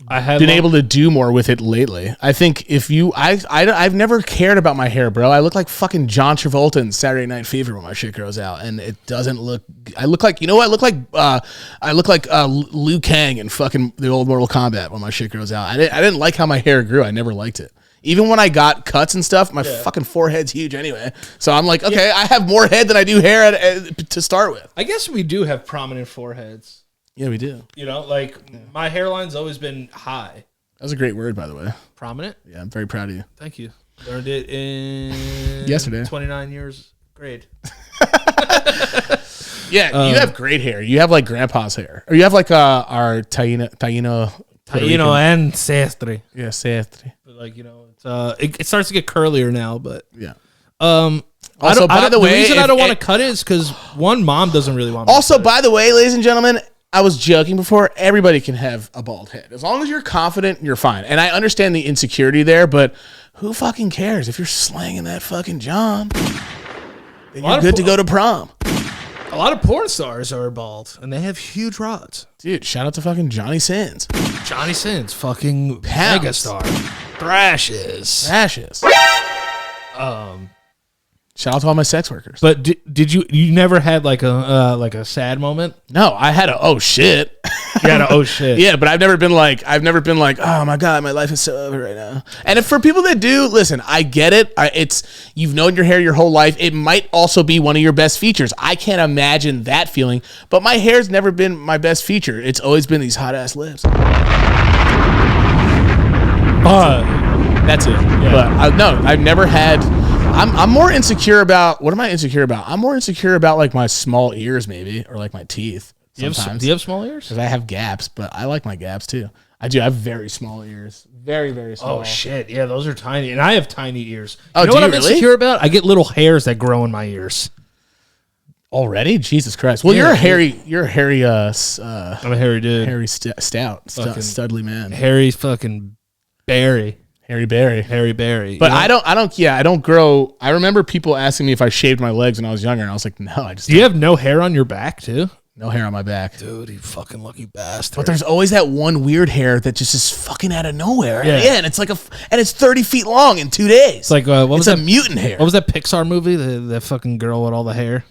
I have been able to do more with it lately. I think if you, I've never cared about my hair, bro. I look like fucking John Travolta in Saturday Night Fever when my shit grows out, and it doesn't look. I look like, you know what? I look like Liu Kang in fucking the old Mortal Kombat when my shit grows out. I didn't like how my hair grew. I never liked it. Even when I got cuts and stuff, my fucking forehead's huge anyway. So I'm like, okay, I have more head than I do hair to start with. I guess we do have prominent foreheads. Yeah, we do. You know, like my hairline's always been high. That was a great word, by the way. Prominent? Yeah, I'm very proud of you. Thank you. Learned it in Yesterday. 29 years grade. Yeah, you have great hair. You have like grandpa's hair. Or you have like our Taino ancestry. Yeah, Sestri. But like, you know, it's it starts to get curlier now, but Yeah. also, by the way, the reason I if don't want to it- cut it is because one, mom doesn't really want me Also, to cut by the way, ladies and gentlemen, I was joking before. Everybody can have a bald head. As long as you're confident, you're fine. And I understand the insecurity there, but who fucking cares if you're slanging that fucking John? Then you're good to go to prom. it. A lot of porn stars are bald, and they have huge rods. Dude, shout out to fucking Johnny Sins. Johnny Sins, fucking Pounds. megastar. Thrashes. Ashes. Shout out to all my sex workers. But did you never had like a sad moment? No, I had a oh shit. You had a oh shit. Yeah, but I've never been like, oh my God, my life is so over right now. And if for people that do, listen, I get it. It's, you've known your hair your whole life. It might also be one of your best features. I can't imagine that feeling, but my hair's never been my best feature. It's always been these hot ass lips. That's it. But no, I've never had, I'm more insecure about, what am I insecure about? I'm more insecure about like my small ears maybe, or like my teeth. Do you have small ears? Because I have gaps, but I like my gaps too. I do. I have very small ears. Very, very small. Oh shit! Yeah, those are tiny, and I have tiny ears. Oh, you know do what you I'm really? insecure about? I get little hairs that grow in my ears. Already? Jesus Christ. Well, Yeah, you're a hairy, I'm a hairy dude. hairy stout, studly man. Hairy fucking berry. Hairy Berry. Hairy berry. But I don't grow. I remember people asking me if I shaved my legs when I was younger, and I was like, no, I just Do you have no hair on your back too? no hair on my back. Dude, you fucking lucky bastard. But there's always that one weird hair that just is fucking out of nowhere. Yeah. And it's like and it's 30 feet long in 2 days. It's like what was it's a that mutant hair. What was that Pixar movie? The fucking girl with all the hair.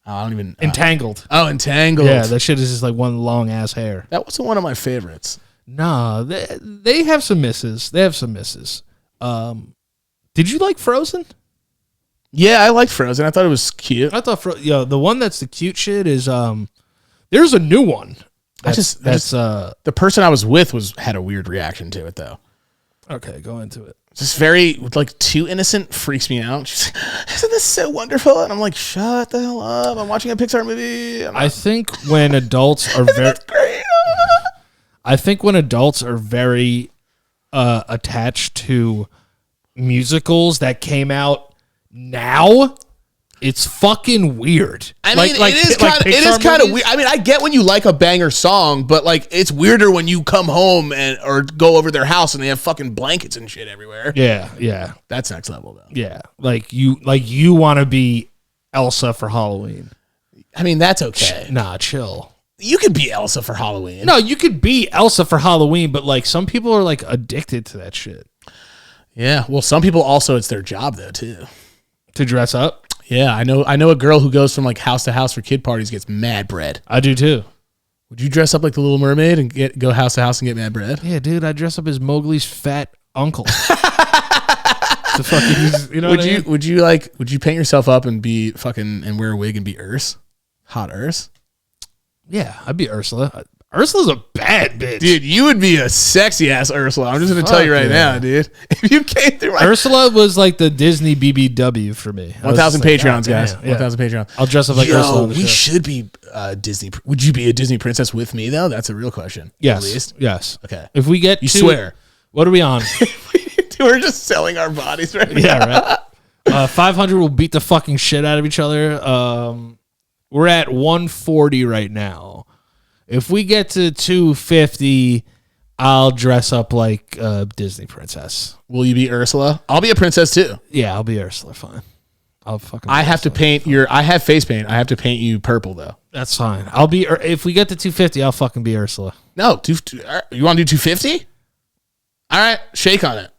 Oh, I don't even. Entangled. Entangled. Yeah, that shit is just like one long ass hair. That wasn't one of my favorites. Nah, they have some misses. They have some misses. Did you like Frozen? Yeah, I liked Frozen. I thought it was cute. I thought the one that's the cute shit is there's a new one. The person I was with had a weird reaction to it though. Okay, go into it. Just very like too innocent, freaks me out. She's like, isn't this so wonderful? And I'm like, shut the hell up. I'm watching a Pixar movie. I think when adults are very great. I think when adults are very attached to musicals that came out now, It's fucking weird. I mean, it is kind of weird. I mean, I get when you like a banger song, but like it's weirder when you come home or go over their house and they have fucking blankets and shit everywhere. Yeah. That's next level though. Yeah. Like you want to be Elsa for Halloween. I mean, that's okay. Nah, chill. You could be Elsa for Halloween. No, you could be Elsa for Halloween, but like some people are like addicted to that shit. Yeah. Well, some people also, it's their job though too. To dress up? Yeah, I know a girl who goes from like house to house for kid parties, gets mad bread. I do too. Would you dress up like the Little Mermaid and go house to house and get mad bread? Yeah, dude, I dress up as Mowgli's fat uncle. To fucking, you know would you paint yourself up and be fucking and wear a wig and be Urs? Hot Urs? Yeah, I'd be Ursula. Ursula's a bad bitch. Dude, you would be a sexy ass Ursula. I'm just going to tell you right now, dude. If you came through Ursula was like the Disney BBW for me. 1,000 Patreons, guys. Yeah. 1,000 Patreons. I'll dress up like Ursula. We should be Disney. Would you be a Disney princess with me, though? That's a real question. Yes. At least. Yes. Okay. If we get You swear. What are we on? We're just selling our bodies right now. Yeah, right. 500 will beat the fucking shit out of each other. We're at 140 right now. If we get to 250, I'll dress up like a Disney princess. Will you be Ursula? I'll be a princess too. Yeah, I'll be Ursula. Fine. I'll fucking. I have to paint I have face paint. I have to paint you purple though. That's fine. I'll be. If we get to 250, I'll fucking be Ursula. No, you want to do 250? All right, shake on it,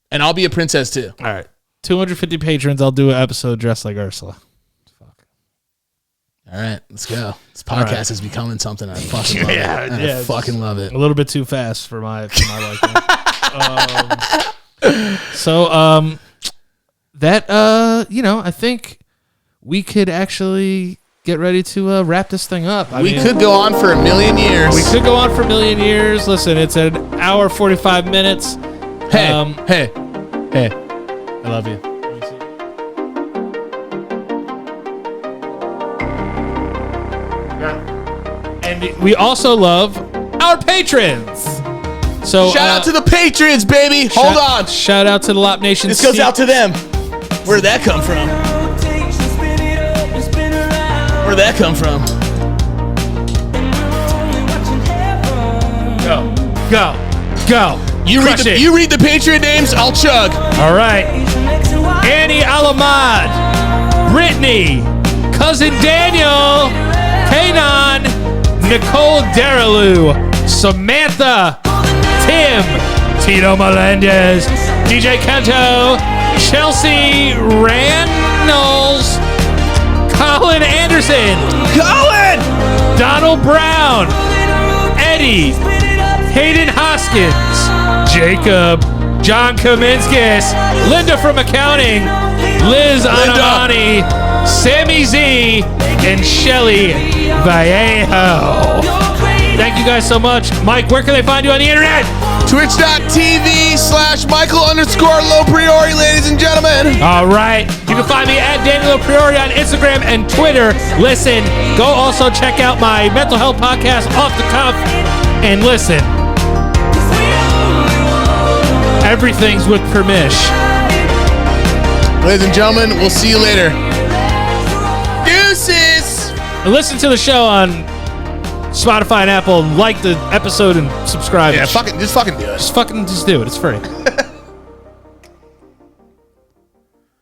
and I'll be a princess too. All right, 250 patrons. I'll do an episode dressed like Ursula. All right, let's go. This podcast is becoming something I fucking love. I fucking love it. A little bit too fast for my liking. I think we could actually get ready to wrap this thing up. We could go on for a million years. We could go on for a million years. Listen, it's an hour 45 minutes. Hey, I love you. And we also love our patrons. So shout out to the patrons, baby. Hold on. Shout out to the LOP Nation. This goes out to them. Where'd that come from? Where'd that come from? Go. You read the Patreon names, I'll chug. All right. Annie Alhamad, Brittany, Cousin Daniel, Kainaan, Nicole Deraleau, Samantha, Tim, Tito Melendez, djKENTO, Chelsea Randalls, Collin Anderson, Donald Brown, Eddy, Hayden Hoskins, Jacob, John Kaminskis, Linda from accounting, Liz Anamani, Sami Z, and Sheila Vallejo. Thank you guys so much. Mike, where can they find you on the internet? Twitch.tv/Michael_LoPriore, ladies and gentlemen. All right. You can find me at Danielle LoPriore on Instagram and Twitter. Listen, go also check out my mental health podcast, Off the Cuff, and listen. Everything's with permission. Ladies and gentlemen, we'll see you later. Deuces. And listen to the show on Spotify and Apple. Like the episode and subscribe. Yeah, just fucking do it. Just do it. It's free.